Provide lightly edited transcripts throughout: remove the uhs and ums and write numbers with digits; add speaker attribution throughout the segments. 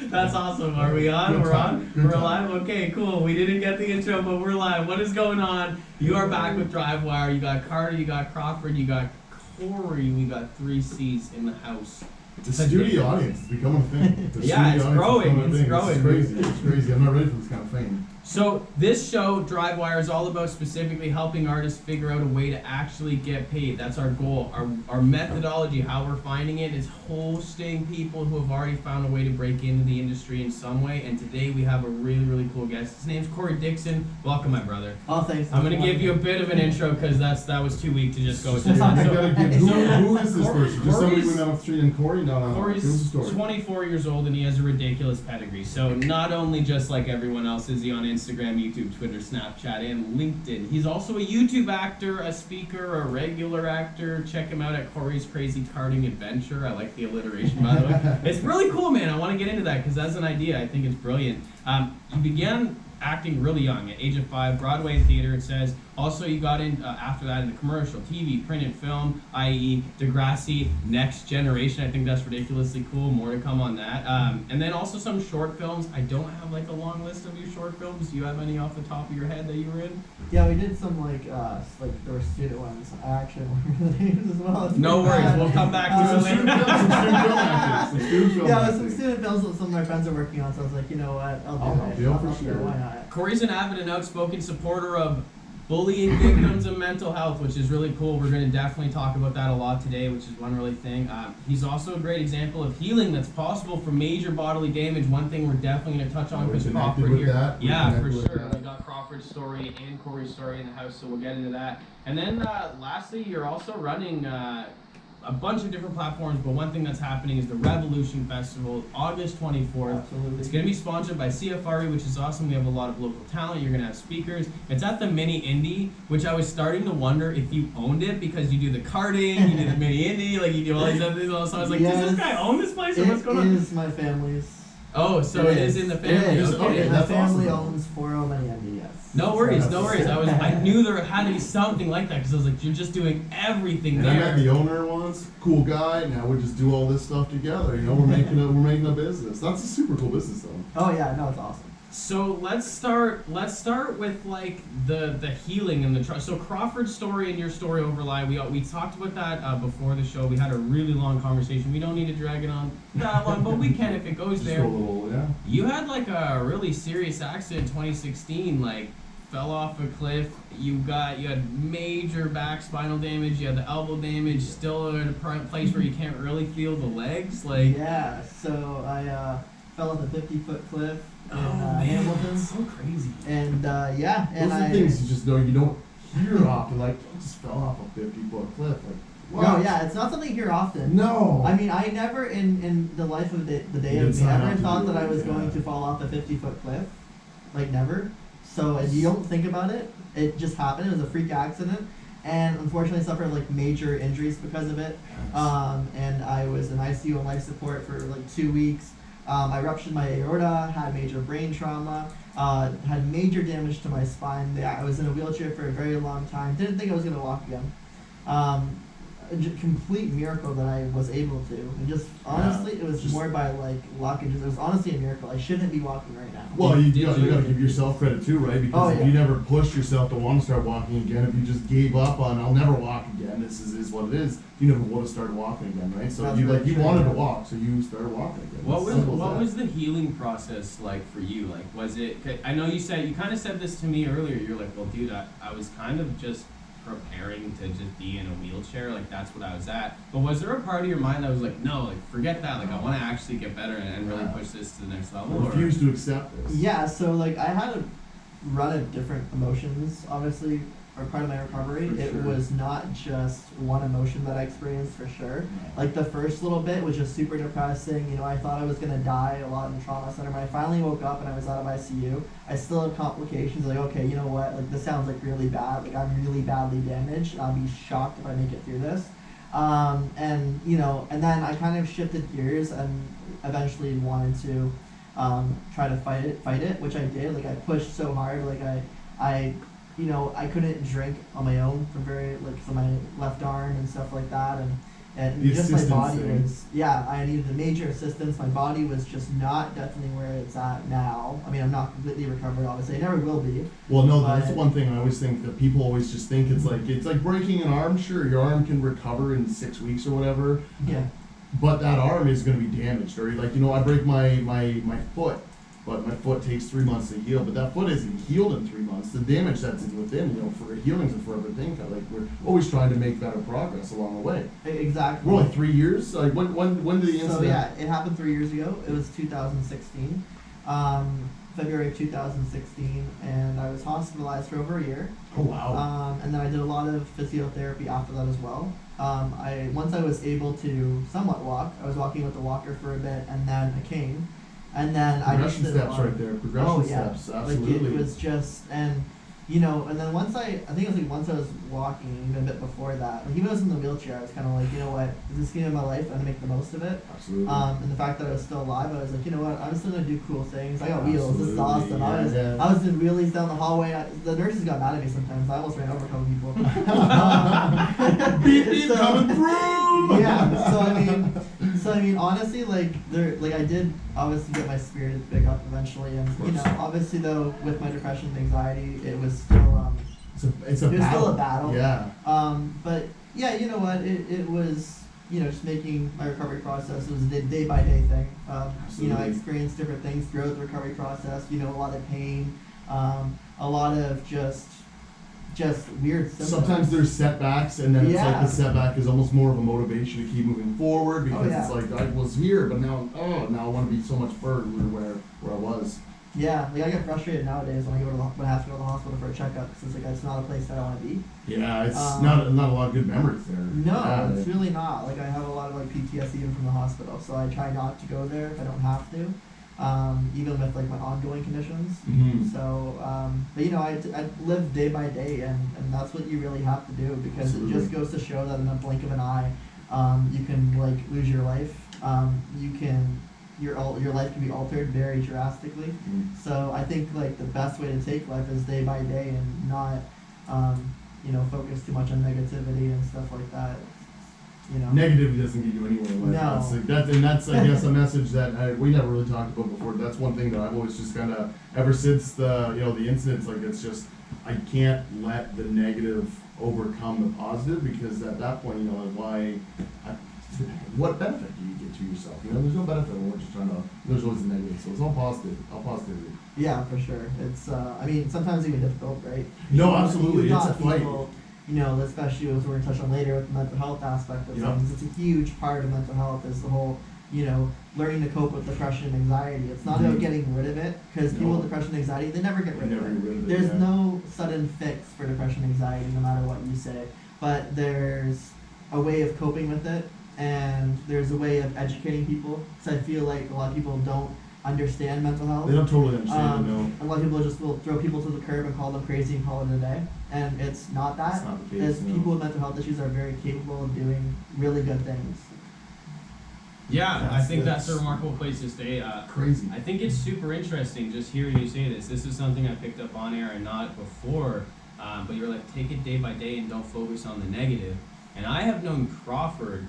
Speaker 1: That's awesome. Are we on? We're on? We're live? Okay, cool. We didn't get the intro, but we're live. What is going on? You are back with DriveWire. You got Carter, you got Crawford, you got Corey. We got 3 C's in the house.
Speaker 2: The studio audience is becoming a thing.
Speaker 1: Yeah, it's growing. It's growing.
Speaker 2: It's crazy. It's crazy. I'm not ready for this kind of fame.
Speaker 1: So this show, DriveWire, is all about specifically helping artists figure out a way to actually get paid. That's our goal. Our methodology, how we're finding it, is hosting people who have already found a way to break into the industry in some way. And today we have a really, really cool guest. His name's Corey Dixon. Welcome, my brother.
Speaker 3: Oh, thanks.
Speaker 1: I'm going to give you a bit of an intro because that was too weak to just go with this.
Speaker 2: Who is this person? Just somebody went down the street and Corey? No.
Speaker 1: Corey's 24 years old and he has a ridiculous pedigree. So not only just like everyone else is he on Instagram, YouTube, Twitter, Snapchat, and LinkedIn. He's also a YouTube actor, a speaker, a regular actor. Check him out at Corey's Crazy Karting Adventure. I like the alliteration, by the way. It's really cool, man. I want to get into that because that's an idea. I think it's brilliant. You began acting really young, at age of 5, Broadway and theater, it says. Also, you got in after that into commercial, TV, print and film, i.e. Degrassi, Next Generation. I think that's ridiculously cool. More to come on that. And then also some short films. I don't have like a long list of your short films. Do you have any off the top of your head that you were in?
Speaker 3: Yeah, we did some like there were student ones. I actually don't remember the names as well.
Speaker 1: No worries, we'll come back to it later.
Speaker 3: Yeah, some student films that some of my friends are working on, so I was like, you know what, I'll do it. Why not?
Speaker 1: Corey's an avid and outspoken supporter of bullying victims and mental health, which is really cool. We're going to definitely talk about that a lot today, which is one really thing. He's also a great example of healing that's possible from major bodily damage. One thing we're definitely going to touch on because Crawford here. Yeah, for sure. We got Crawford's story and Corey's story in the house, so we'll get into that. And then lastly, you're also running a bunch of different platforms, but one thing that's happening is the Revolution Festival, August 24th.
Speaker 3: Absolutely.
Speaker 1: It's going to be sponsored by CFRE, which is awesome. We have a lot of local talent. You're going to have speakers. It's at the MIni-Indy, which I was starting to wonder if you owned it because you do the karting, you do the MIni-Indy, like you do all these other things. So I was like, does this guy own this place or what's going on?
Speaker 3: It is my family's.
Speaker 1: Oh, so it is in the family.
Speaker 3: Okay, my family
Speaker 2: awesome.
Speaker 3: owns 40 MIni-Indy, yes.
Speaker 1: No worries, no worries. I knew there had to be something like that because I was like, you're just doing everything
Speaker 2: and
Speaker 1: there.
Speaker 2: I met the owner once, cool guy. Now we just do all this stuff together. You know, we're making a business. That's a super cool business, though.
Speaker 3: Oh yeah, no, it's awesome.
Speaker 1: So let's start with like the healing and the trust. So Crawford's story and your story overlap. We talked about that before the show. We had a really long conversation. We don't need to drag it on that long, but we can if it goes
Speaker 2: Just
Speaker 1: there.
Speaker 2: a little, yeah.
Speaker 1: You had like a really serious accident in 2016, like fell off a cliff. You had major back spinal damage. You had the elbow damage. Still in a place where you can't really feel the legs. Like
Speaker 3: Yeah, so I fell off a 50-foot cliff.
Speaker 1: Oh man,
Speaker 3: Hamilton.
Speaker 1: that's so crazy.
Speaker 3: And
Speaker 2: Those are things you just know you don't hear often. Like, I just fell off a 50-foot cliff. Like, what?
Speaker 3: No, yeah, it's not something you hear often.
Speaker 2: No.
Speaker 3: I mean, I never in the life of the day of me ever thought that I was going to fall off a 50-foot cliff. Like, never. So as you don't think about it, it just happened. It was a freak accident. And unfortunately suffered like major injuries because of it. And I was in ICU and life support for like 2 weeks. I ruptured my aorta, had major brain trauma, had major damage to my spine. I was in a wheelchair for a very long time. Didn't think I was going to walk again. A complete miracle that I was able to. And just honestly, it was just more by like luck. It was honestly a miracle. I shouldn't be walking right now.
Speaker 2: Well, you got to give yourself credit too, right? Because if you never pushed yourself to want to start walking again, if you just gave up on I'll never walk again, this is what it is, you never would have started walking again, right? So
Speaker 3: That's
Speaker 2: you wanted to walk, so you started walking again.
Speaker 1: What was the healing process like for you? Like, was it? I know you kind of said this to me earlier. You're like, well, dude, I was kind of just preparing to just be in a wheelchair, like that's what I was at. But was there a part of your mind that was like, no, like forget that, like I want to actually get better and really push this to the next level?
Speaker 2: I refuse to accept this.
Speaker 3: Yeah, so like I had a run of different emotions, obviously, are part of my recovery.
Speaker 2: For
Speaker 3: It
Speaker 2: sure.
Speaker 3: was not just one emotion that I experienced for sure. Like the first little bit was just super depressing. You know, I thought I was gonna die a lot in the trauma center. When I finally woke up and I was out of ICU, I still had complications. Like, okay, you know what? Like this sounds like really bad. Like I'm really badly damaged. I'll be shocked if I make it through this. And you know, and then I kind of shifted gears and eventually wanted to try to fight it, which I did. Like I pushed so hard. Like I you know, I couldn't drink on my own for for my left arm and stuff like that. And And
Speaker 2: The
Speaker 3: just my body
Speaker 2: thing.
Speaker 3: I needed the major assistance. My body was just not definitely where it's at now. I mean, I'm not completely recovered, obviously. I never will be.
Speaker 2: Well, no,
Speaker 3: but
Speaker 2: that's one thing I always think that people always just think it's like breaking an arm. Sure, your arm can recover in 6 weeks or whatever.
Speaker 3: Yeah.
Speaker 2: But that arm is going to be damaged, or I break my foot, but my foot takes 3 months to heal. But that foot isn't healed in 3 months. The damage that's within, for healing's a forever thing. Like we're always trying to make better progress along the way.
Speaker 3: Exactly.
Speaker 2: We're only 3 years. Like when did the incident?
Speaker 3: So yeah, it happened 3 years ago. It was 2016, February of 2016, and I was hospitalized for over a year.
Speaker 2: Oh wow.
Speaker 3: And then I did a lot of physiotherapy after that as well. Once I was able to somewhat walk, I was walking with a walker for a bit, and then a cane, and then
Speaker 2: Progression
Speaker 3: I just
Speaker 2: steps right there. Progression steps, absolutely.
Speaker 3: Like it was just, and and then once I think it was like once I was walking, even a bit before that, like even when I was in the wheelchair, I was kind of like, you know what, is this game of my life? I'm gonna make the most of it.
Speaker 2: Absolutely.
Speaker 3: And the fact that I was still alive, I was like, you know what, I'm still gonna do cool things. I got wheels. This is awesome.
Speaker 2: Yeah,
Speaker 3: I was in wheelies down the hallway. The nurses got mad at me sometimes. I almost ran over a couple people.
Speaker 2: Beep coming through.
Speaker 3: Yeah. So I mean, honestly, like I did obviously get my spirits big up eventually, and obviously though with my depression and anxiety, it was still
Speaker 2: it's a battle.
Speaker 3: Still a battle.
Speaker 2: Yeah.
Speaker 3: But yeah, you know what? It was just making my recovery process. It was a day by day thing. I experienced different things throughout the recovery process. A lot of pain, a lot of just weird symptoms.
Speaker 2: Sometimes there's setbacks, and then it's like
Speaker 3: Yeah.
Speaker 2: the setback is almost more of a motivation to keep moving forward because
Speaker 3: yeah.
Speaker 2: it's like I was here, but now I want to be so much further where I was.
Speaker 3: Yeah, like I get frustrated nowadays when when I have to go to the hospital for a checkup because it's not a place that I want to be.
Speaker 2: Yeah, it's not a lot of good memories there.
Speaker 3: No, it's really not. Like I have a lot of PTSD even from the hospital, so I try not to go there if I don't have to. Even with my ongoing conditions.
Speaker 2: Mm-hmm.
Speaker 3: So, but I live day by day, and that's what you really have to do because
Speaker 2: Absolutely.
Speaker 3: It just goes to show that in a blink of an eye, you can lose your life. Your life can be altered very drastically.
Speaker 2: Mm-hmm.
Speaker 3: So I think the best way to take life is day by day and not, focus too much on negativity and stuff like that.
Speaker 2: Negativity doesn't get you anywhere in life.
Speaker 3: No.
Speaker 2: That's I guess a message that we never really talked about before. That's one thing that I've always just kind of ever since the incidents, it's just I can't let the negative overcome the positive because at that point what benefit do you get to yourself? There's no benefit when we're just trying to. There's always the negative, so it's all positivity.
Speaker 3: Yeah, for sure. It's sometimes even difficult, right?
Speaker 2: No, absolutely.
Speaker 3: You've
Speaker 2: It's a
Speaker 3: got
Speaker 2: fight.
Speaker 3: people, especially as we're going to touch on later with the mental health aspect of things. It's a huge part of mental health is the whole, learning to cope with depression and anxiety. It's not about getting rid of it because people with depression and anxiety, they never get rid of it. There's no sudden fix for depression and anxiety no matter what you say. But there's a way of coping with it and there's a way of educating people. So I feel like a lot of people don't understand mental health.
Speaker 2: They don't totally understand it, no.
Speaker 3: A lot of people just will throw people to the curb and call them crazy and call it a day. And it's not that.
Speaker 2: It's not the case, no.
Speaker 3: People with mental health issues are very capable of doing really good things.
Speaker 1: Yeah, I think that's a remarkable place to stay.
Speaker 2: Crazy.
Speaker 1: I think it's super interesting just hearing you say this. This is something I picked up on air and not before, but you're like, take it day by day and don't focus on the negative. And I have known Crawford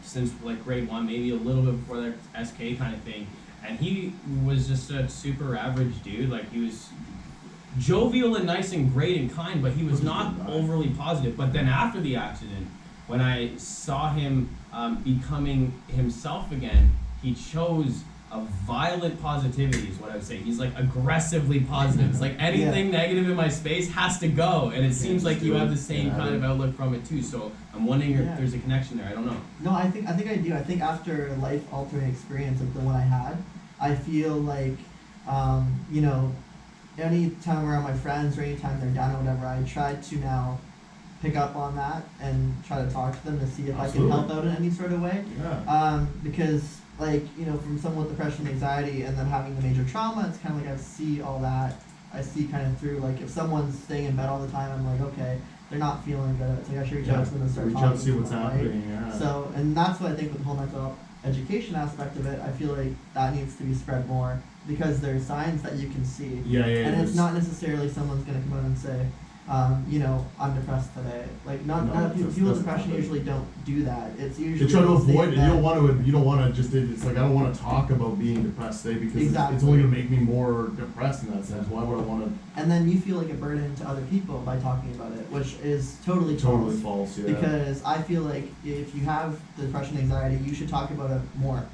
Speaker 1: since grade 1, maybe a little bit before that SK kind of thing. And he was just a super average dude. He was jovial and nice and great and kind, but he was not overly positive. But then after the accident, when I saw him becoming himself again, he chose a violent positivity is what I would say. He's aggressively positive. It's anything negative in my space has to go. And it seems like you have the same kind of outlook from it too. So I'm wondering if there's a connection there. I don't know.
Speaker 3: No, I think I do. I think after a life altering experience like the one I had, I feel any time around my friends or any time they're down or whatever, I try to now pick up on that and try to talk to them to see if
Speaker 2: Absolutely.
Speaker 3: I can help out in any sort of way.
Speaker 2: Yeah.
Speaker 3: Because from someone with depression and anxiety and then having the major trauma, it's kind of I see all that. I see kind of through, if someone's staying in bed all the time, I'm okay, they're not feeling good. It's I should reach out to them and start
Speaker 2: reach
Speaker 3: talking
Speaker 2: out, see
Speaker 3: to
Speaker 2: what's
Speaker 3: them,
Speaker 2: happening,
Speaker 3: right?
Speaker 2: yeah.
Speaker 3: So, and that's what I think with the whole mental health education aspect of it, I feel like that needs to be spread more because there's signs that you can see.
Speaker 2: Yeah.
Speaker 3: And it's not necessarily someone's going to come out and say, you know, I'm depressed today. Like, not people with
Speaker 2: that's
Speaker 3: depression
Speaker 2: not
Speaker 3: usually don't do that. It's
Speaker 2: They
Speaker 3: usually
Speaker 2: try to
Speaker 3: they
Speaker 2: avoid it.
Speaker 3: that-
Speaker 2: You don't want to just. It's like I don't want to talk about being depressed today because
Speaker 3: Exactly.
Speaker 2: it's only going to make me more depressed in that sense. Why would I want to?
Speaker 3: and then you feel like a burden to other people by talking about it, which is totally
Speaker 2: Totally
Speaker 3: false.
Speaker 2: false. Yeah.
Speaker 3: Because I feel like if you have depression, anxiety, you should talk about it more.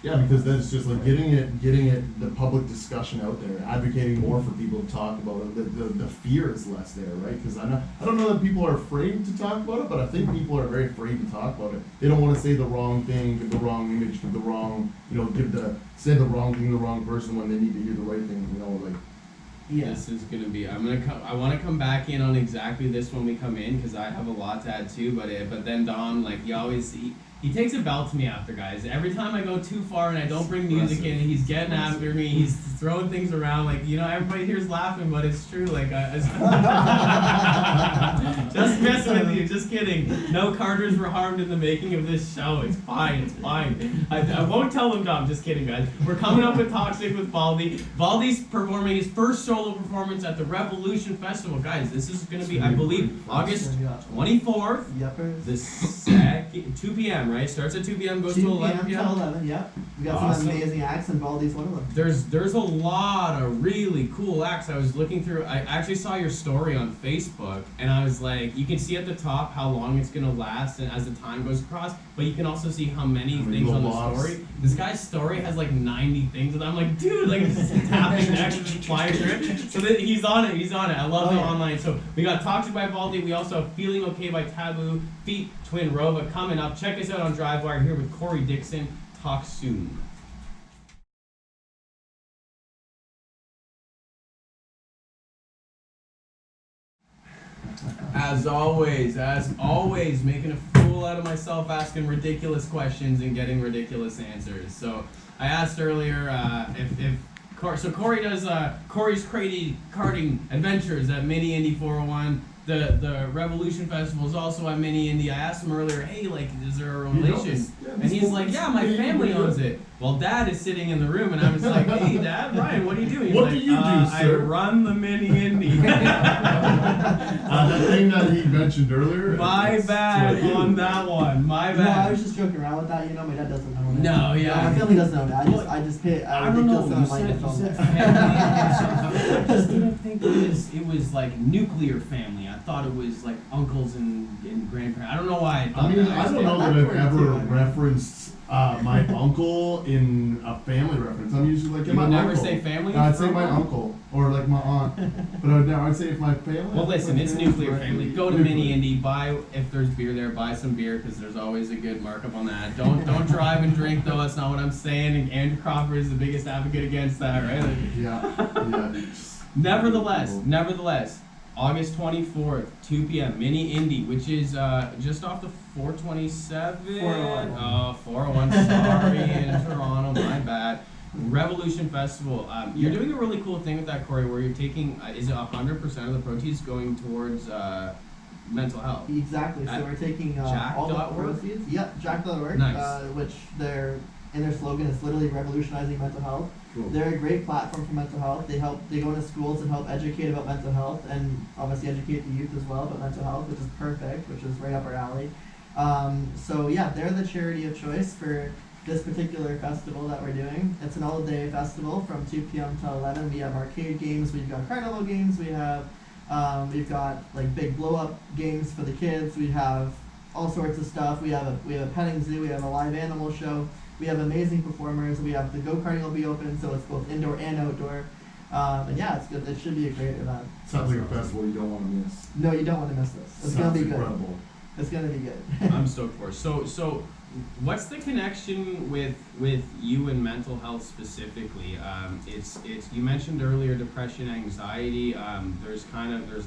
Speaker 2: Yeah, because then it's just like getting it, the public discussion out there, advocating more for people to talk about it. The fear is less there, right? Because I don't know that people are afraid to talk about it, but I think people are very afraid to talk about it. They don't want to say the wrong thing, give the wrong image, give the wrong, say the wrong thing to the wrong person when they need to hear the right thing. Like.
Speaker 3: Yeah.
Speaker 1: This is gonna be. I want to come back in on exactly this when we come in because I have a lot to add too. But then Dom, like he takes a belt to me after, guys. Every time I go too far and I don't bring music in, he's getting after me. He's throwing things around. Like, everybody here's laughing, but it's true. Like, just messing with you. Just kidding. No Carters were harmed in the making of this show. It's fine. It's fine. I won't tell them, Dom. Just kidding, guys. We're coming up with Toxic with Baldy. Baldy's performing his first solo performance at the Revolution Festival. Guys, this is going to be, I believe, August 24th.
Speaker 3: Yuppers.
Speaker 1: The second, 2 p.m., right? Starts at 2 p.m., goes
Speaker 3: 2
Speaker 1: to 11
Speaker 3: p.m.
Speaker 1: p.m.
Speaker 3: to 11, yep. We got
Speaker 1: Awesome.
Speaker 3: some amazing acts, and Baldy's one of them.
Speaker 1: There's a lot of really cool acts. I was looking through, I actually saw your story on Facebook, and I was like, you can see at the top how long it's going to last and as the time goes across, but you can also see how many things on the story. This guy's story has like 90 things, and I'm like, dude, like, this is happening next, just flying through it. So he's on it. I love the online. So we got Toxic by Baldy. We also have Feeling Okay by Taboo, Feet, Twin Rova coming up. Check us out on DriveWire here with Corey Dixon. Talk soon. As always, making a fool out of myself, asking ridiculous questions and getting ridiculous answers. So I asked earlier so Corey does Corey's Crazy Karting Adventures at MIni-Indy 401. The Revolution Festival is also at MIni-Indy. I asked him earlier, hey, like, is there a relation? And he's like, yeah, my family owns it. Well, Dad is sitting in the room, and I was like, hey, Dad, Ryan, what are you doing? He's
Speaker 2: What
Speaker 1: like,
Speaker 2: do you do,
Speaker 1: I
Speaker 2: sir?
Speaker 1: run the MIni-Indy.
Speaker 2: That thing that he mentioned earlier.
Speaker 1: My bad on that one. My
Speaker 3: No, I
Speaker 1: bad.
Speaker 3: was just joking around with that. My dad doesn't know that.
Speaker 1: No, yeah.
Speaker 3: My family doesn't know that. I just pay a
Speaker 1: I don't know.
Speaker 3: ridiculous
Speaker 1: You
Speaker 3: amount of money to
Speaker 1: said
Speaker 3: film
Speaker 1: family.
Speaker 3: it.
Speaker 1: I just didn't think it was like nuclear family. I thought it was like uncles and grandparents. I don't know why I thought
Speaker 2: I mean,
Speaker 1: that.
Speaker 2: I don't know
Speaker 3: that
Speaker 2: that I've
Speaker 3: part
Speaker 2: ever
Speaker 3: too, I mean.
Speaker 2: referenced my uncle in a family reference. I'm usually like,
Speaker 1: You
Speaker 2: my
Speaker 1: would never
Speaker 2: uncle.
Speaker 1: say family?
Speaker 2: No, I'd say my uncle or like my aunt, but I'd say if my family.
Speaker 1: Well, listen, it's nuclear family. Go to
Speaker 2: Nuclear.
Speaker 1: MIni-Indy. Buy, if there's beer there, buy some beer because there's always a good markup on that. Don't drive and drink though. That's not what I'm saying. And Andrew Crawford is the biggest advocate against that, right? Like,
Speaker 2: Yeah.
Speaker 1: Nevertheless, August 24th, 2 p.m., MIni-Indy, which is just off the 427.
Speaker 3: 401.
Speaker 1: Oh, 401, sorry, in Toronto, my bad. Revolution Festival. You're doing a really cool thing with that, Corey, where you're taking, is it 100% of the proceeds going towards mental health?
Speaker 3: Exactly. So
Speaker 1: At
Speaker 3: we're taking all the
Speaker 1: Jack.org?
Speaker 3: proceeds. Yep, Jack.org.
Speaker 1: Nice.
Speaker 3: Which their slogan is literally revolutionizing mental health.
Speaker 2: Cool.
Speaker 3: They're a great platform for mental health. They go into schools and help educate about mental health and obviously educate the youth as well about mental health, which is perfect, which is right up our alley. So yeah, they're the charity of choice for this particular festival that we're doing. It's an all-day festival from 2 p.m. till 11. We have arcade games, we've got carnival games, we've got like big blow-up games for the kids. We have all sorts of stuff. We have a petting zoo. We have a live animal show. We have amazing performers. We have the go-karting will be open, so it's both indoor and outdoor. And yeah, it's good. It should be a great event.
Speaker 2: Sounds like a festival you don't want to miss.
Speaker 3: No, you don't want to miss this. It's gonna
Speaker 2: Sounds
Speaker 3: be good.
Speaker 2: incredible.
Speaker 3: It's gonna be good.
Speaker 1: I'm stoked for it. So what's the connection with you and mental health specifically? It's you mentioned earlier depression, anxiety. There's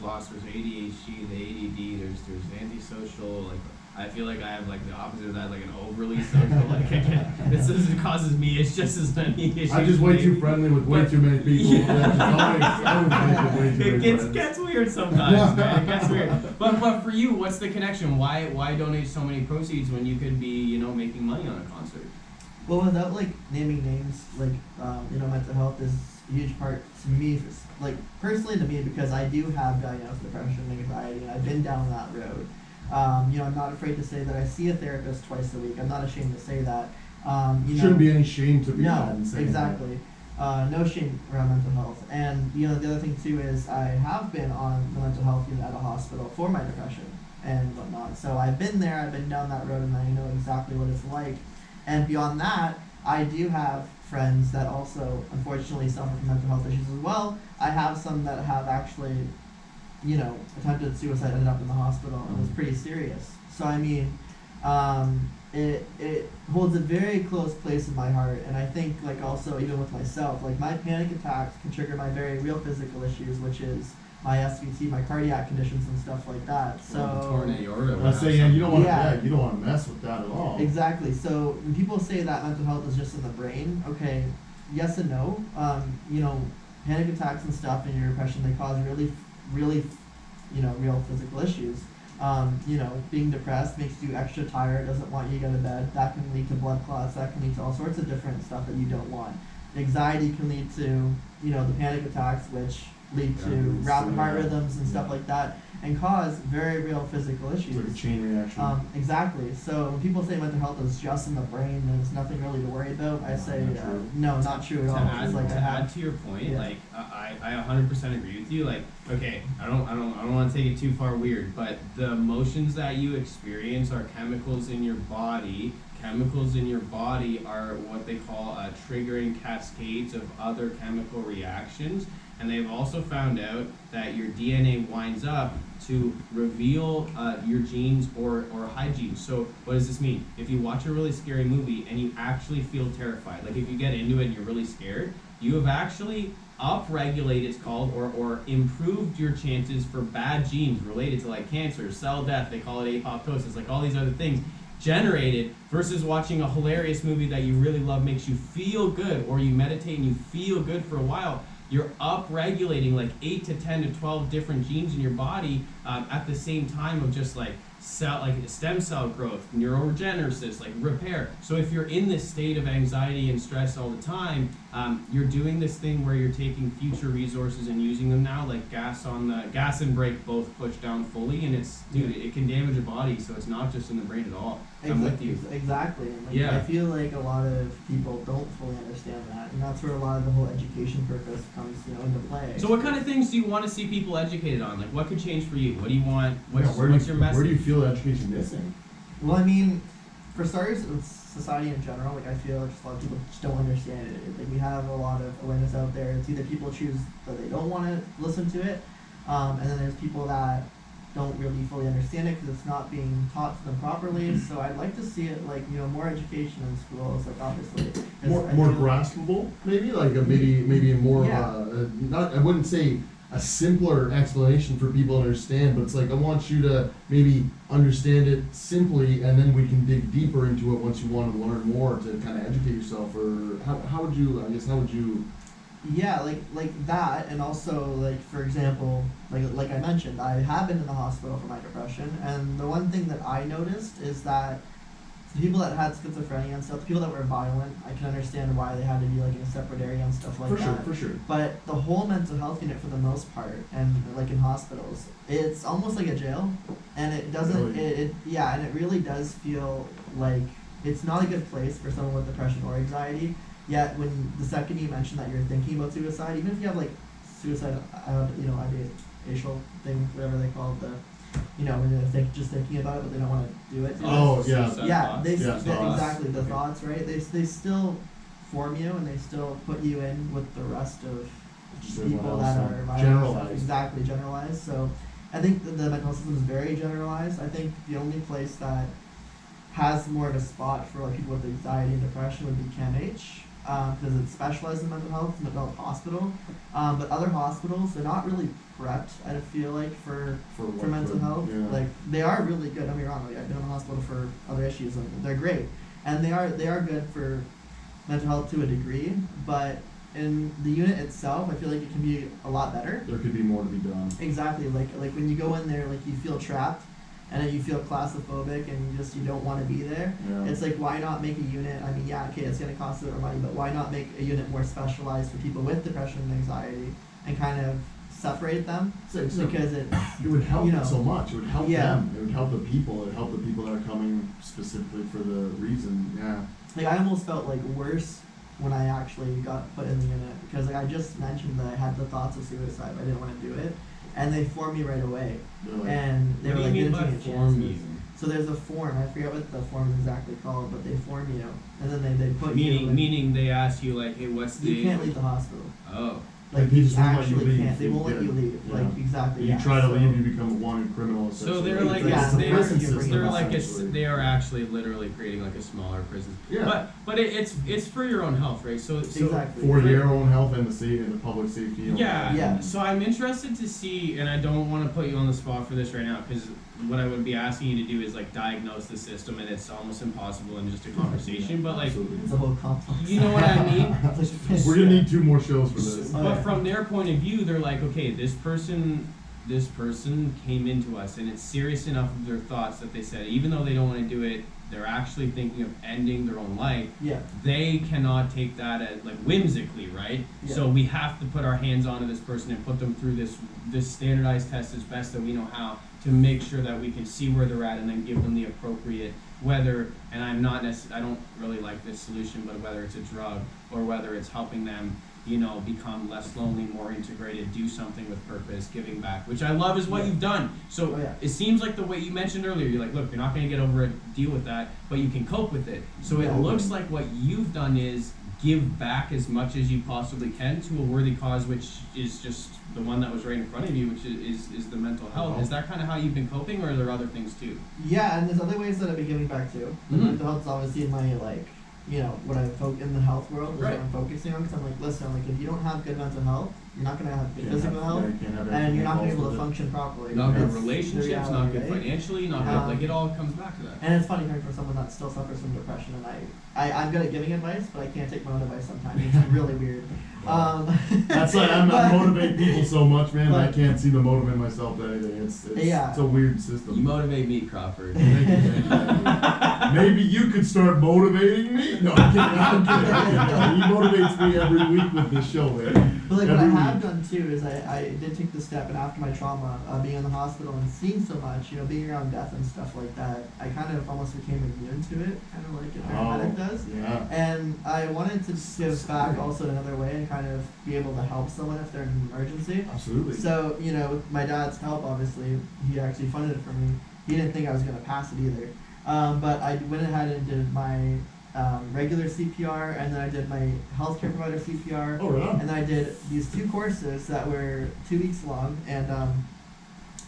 Speaker 1: lots. There's ADHD, the ADD. There's antisocial. Like I feel like I have like the opposite of that, like an overly social. Like it causes me. It's just as many issues.
Speaker 2: I'm just way too friendly with way too many people.
Speaker 1: Yeah.
Speaker 2: It
Speaker 1: It gets weird sometimes, man. It gets weird. But for you, what's the connection? Why donate so many proceeds when you could be, making money on a concert?
Speaker 3: Well, without like naming names, like mental health is a huge part to me, like personally to me, because I do have diagnosed depression and anxiety, and I've been down that road. You know, I'm not afraid to say that I see a therapist twice a week. I'm not ashamed to say that.
Speaker 2: Shouldn't be any shame to be had in
Speaker 3: No,
Speaker 2: saying
Speaker 3: exactly. No shame around mental health. And, you know, the other thing too is I have been on the mental health unit at a hospital for my depression and whatnot. So I've been there, I've been down that road, and I know exactly what it's like. And beyond that, I do have friends that also, unfortunately, suffer from mental health issues as well. I have some that have actually, you know, attempted suicide, ended up in the hospital, and it was pretty serious. So, I mean, it holds a very close place in my heart, and I think, like, also, even with myself, like, my panic attacks can trigger my very real physical issues, which is my SVT, my cardiac conditions and stuff like that. So
Speaker 1: torn aorta.
Speaker 2: I was saying, you don't want to, you don't want to mess with that at all.
Speaker 3: Exactly. So when people say that mental health is just in the brain, okay, yes and no. You know, panic attacks and stuff and your depression, they cause really, really, you know, real physical issues. You know, being depressed makes you extra tired, doesn't want you to go to bed. That can lead to blood clots. That can lead to all sorts of different stuff that you don't want. Anxiety can lead to, you know, the panic attacks, which lead to rapid heart rhythms and stuff like that, and cause very real physical issues.
Speaker 2: It's like a chain reaction.
Speaker 3: Exactly. So when people say mental health is just in the brain and there's nothing really to worry about, I say no, not true at all.
Speaker 1: To add to your point, like I 100% agree with you. Like, okay, I don't want to take it too far weird, but the emotions that you experience are chemicals in your body. Chemicals in your body are what they call triggering cascades of other chemical reactions. And they've also found out that your DNA winds up to reveal your genes or hide genes. So what does this mean? If you watch a really scary movie and you actually feel terrified, like if you get into it and you're really scared, you have actually upregulated, it's called, or improved your chances for bad genes related to like cancer, cell death, they call it apoptosis, like all these other things generated, versus watching a hilarious movie that you really love makes you feel good, or you meditate and you feel good for a while. You're up-regulating like 8 to 10 to 12 different genes in your body at the same time of just like stem cell growth, neurogenesis, like repair. So if you're in this state of anxiety and stress all the time, you're doing this thing where you're taking future resources and using them now, like gas and brake both push down fully, and it can damage a body. So it's not just in the brain at all. I'm with you.
Speaker 3: Exactly. Like, I feel like a lot of people don't fully understand that, and that's where a lot of the whole education purpose comes, into play.
Speaker 1: So what kind of things do you want to see people educated on? Like, what could change for you? What do you want? What's your message?
Speaker 2: Where do you feel education missing?
Speaker 3: Well, I mean, for starters, with society in general, like I feel like just a lot of people just don't understand it. Like we have a lot of awareness out there. It's either people choose that they don't want to listen to it, and then there's people that don't really fully understand it because it's not being taught to them properly. So I'd like to see it like more education in schools, like obviously
Speaker 2: more graspable, maybe like maybe more not, I wouldn't say a simpler explanation for people to understand, but it's like I want you to maybe understand it simply, and then we can dig deeper into it once you want to learn more to kind of educate yourself. Or how would you
Speaker 3: Yeah, like that, and also like for example, like I mentioned, I have been in the hospital for my depression, and the one thing that I noticed is that the people that had schizophrenia and stuff, the people that were violent, I can understand why they had to be like in a separate area and stuff like that.
Speaker 2: For sure.
Speaker 3: But the whole mental health unit, for the most part, and like in hospitals, it's almost like a jail, and it doesn't.
Speaker 2: Really?
Speaker 3: And it really does feel like it's not a good place for someone with depression or anxiety. Yet when the second you mention that you're thinking about suicide, even if you have like suicide, ideation thing, whatever they call it, when you're just thinking about it, but they don't want to do it. Exactly, the thoughts, right? They still form you, and they still put you in with the rest of people that are
Speaker 2: generalized.
Speaker 3: Exactly, generalized. So I think the mental health system is very generalized. I think the only place that has more of a spot for like people with anxiety and depression would be CAMH. Because it's specialized in mental health, mental health hospital. But other hospitals, they're not really prepped, I feel like, for mental health.
Speaker 2: Yeah.
Speaker 3: Like, they are really good, don't get me wrong, like, I've been in the hospital for other issues, and they're great. And they are good for mental health to a degree, but in the unit itself, I feel like it can be a lot better.
Speaker 2: There could be more to be done.
Speaker 3: Exactly, like when you go in there, like you feel trapped, and then you feel claustrophobic and you don't want to be there.
Speaker 2: Yeah.
Speaker 3: It's like, why not make a unit? I mean, yeah, okay, it's going to cost a bit more money, but why not make a unit more specialized for people with depression and anxiety and kind of separate them? Because it
Speaker 2: would help
Speaker 3: you know,
Speaker 2: so much. It would help
Speaker 3: yeah.
Speaker 2: them. It would help the people. It would help the people that are coming specifically for the reason. Yeah.
Speaker 3: like I almost felt like worse when I actually got put in the unit, because like I just mentioned that I had the thoughts of suicide, but I didn't want to do it, and they formed me right away.
Speaker 2: They're like,
Speaker 3: And they
Speaker 1: What
Speaker 3: were
Speaker 1: do you
Speaker 3: like,
Speaker 1: mean
Speaker 3: didn't
Speaker 1: by
Speaker 3: take
Speaker 1: form
Speaker 3: chances.
Speaker 1: you?
Speaker 3: So there's a form, I forget what the form is exactly called, but they form you, and then they put you.
Speaker 1: Meaning they ask you like, hey, what's the?
Speaker 3: You can't leave the hospital.
Speaker 1: Oh.
Speaker 3: Like
Speaker 2: they
Speaker 3: you
Speaker 2: just won't let you
Speaker 3: actually
Speaker 2: leave.
Speaker 3: can't. They won't let you leave.
Speaker 2: Yeah.
Speaker 3: Like exactly.
Speaker 2: You
Speaker 3: Yeah.
Speaker 2: try to
Speaker 3: So-
Speaker 2: leave, you become a wanted criminal.
Speaker 1: So they're
Speaker 2: essentially.
Speaker 1: like
Speaker 3: Yeah,
Speaker 2: It's a
Speaker 3: they're-
Speaker 2: prison
Speaker 3: you're bringing
Speaker 2: system,
Speaker 3: them up.
Speaker 2: essentially.
Speaker 1: they are actually literally creating like a smaller prison.
Speaker 2: Yeah.
Speaker 1: But it's for your own health, right? So
Speaker 3: Exactly.
Speaker 2: For your own health and and the public safety.
Speaker 1: Yeah.
Speaker 3: Yeah.
Speaker 1: So I'm interested to see, and I don't want to put you on the spot for this right now, because what I would be asking you to do is like diagnose the system, and it's almost impossible in just a conversation. But like,
Speaker 2: Absolutely.
Speaker 3: It's a whole complex.
Speaker 1: you know what I mean?
Speaker 2: We're gonna need 2 more shows for this.
Speaker 3: Oh,
Speaker 1: But
Speaker 3: yeah.
Speaker 1: from their point of view, they're like, okay, this person came into us, and it's serious enough of their thoughts that they said, even though they don't want to do it, they're actually thinking of ending their own life.
Speaker 3: Yeah.
Speaker 1: They cannot take that as like whimsically, right?
Speaker 3: Yeah.
Speaker 1: So we have to put our hands onto this person and put them through this standardized test as best that we know how, to make sure that we can see where they're at and then give them the appropriate, whether, and I don't really like this solution, but whether it's a drug or whether it's helping them, become less lonely, more integrated, do something with purpose, giving back, which I love is what
Speaker 3: Yeah.
Speaker 1: you've done. So
Speaker 3: Oh, yeah.
Speaker 1: it seems like the way you mentioned earlier, you're like, look, you're not going to get over it, deal with that, but you can cope with it. So
Speaker 3: Yeah.
Speaker 1: it looks like what you've done is give back as much as you possibly can to a worthy cause, which is just the one that was right in front of you, which is the mental health. Is that kind of how you've been coping, or are there other things too?
Speaker 3: Yeah, and there's other ways that I've been giving back too. The
Speaker 1: Mhm.
Speaker 3: mental health is obviously in my what I in the health world is
Speaker 1: Right.
Speaker 3: what I'm focusing on. Because I'm like, listen, like if you don't have good mental health, you're not gonna have good
Speaker 2: Can't
Speaker 3: physical
Speaker 2: have-
Speaker 3: health,
Speaker 2: yeah, you can't have
Speaker 3: and
Speaker 2: anything
Speaker 3: you're not gonna be
Speaker 2: else
Speaker 3: able to
Speaker 2: with it.
Speaker 3: function properly.
Speaker 1: Not good
Speaker 3: It's the
Speaker 1: relationships,
Speaker 3: reality,
Speaker 1: not good
Speaker 3: right?
Speaker 1: financially, not
Speaker 3: Um,
Speaker 1: good, like it all comes back to that.
Speaker 3: And it's funny hearing from someone that still suffers from depression, and I'm good at giving advice, but I can't take my own advice sometimes. It's really weird.
Speaker 2: That's like I
Speaker 3: but-
Speaker 2: motivate people so much, man. I
Speaker 3: but-
Speaker 2: can't seem to motivate myself to anything. It's
Speaker 3: Yeah.
Speaker 2: it's a weird
Speaker 1: You
Speaker 2: system.
Speaker 1: motivate me, Crawford.
Speaker 2: Thank you. Maybe you could start motivating me. No, I'm kidding. He motivates me every week with this show, man.
Speaker 3: But like what I
Speaker 2: Every
Speaker 3: have
Speaker 2: week.
Speaker 3: done too is I did take the step, and after my trauma, being in the hospital and seeing so much, being around death and stuff like that, I kind of almost became immune to it, kind of like a paramedic does.
Speaker 2: Yeah.
Speaker 3: And I wanted to give back also in another way and kind of be able to help someone if they're in an emergency.
Speaker 2: Absolutely.
Speaker 3: So, with my dad's help, obviously, he actually funded it for me. He didn't think I was going to pass it either. But I went ahead and did my regular CPR, and then I did my healthcare provider CPR.
Speaker 2: Oh, right on.
Speaker 3: And then I did these 2 courses that were 2 weeks long, and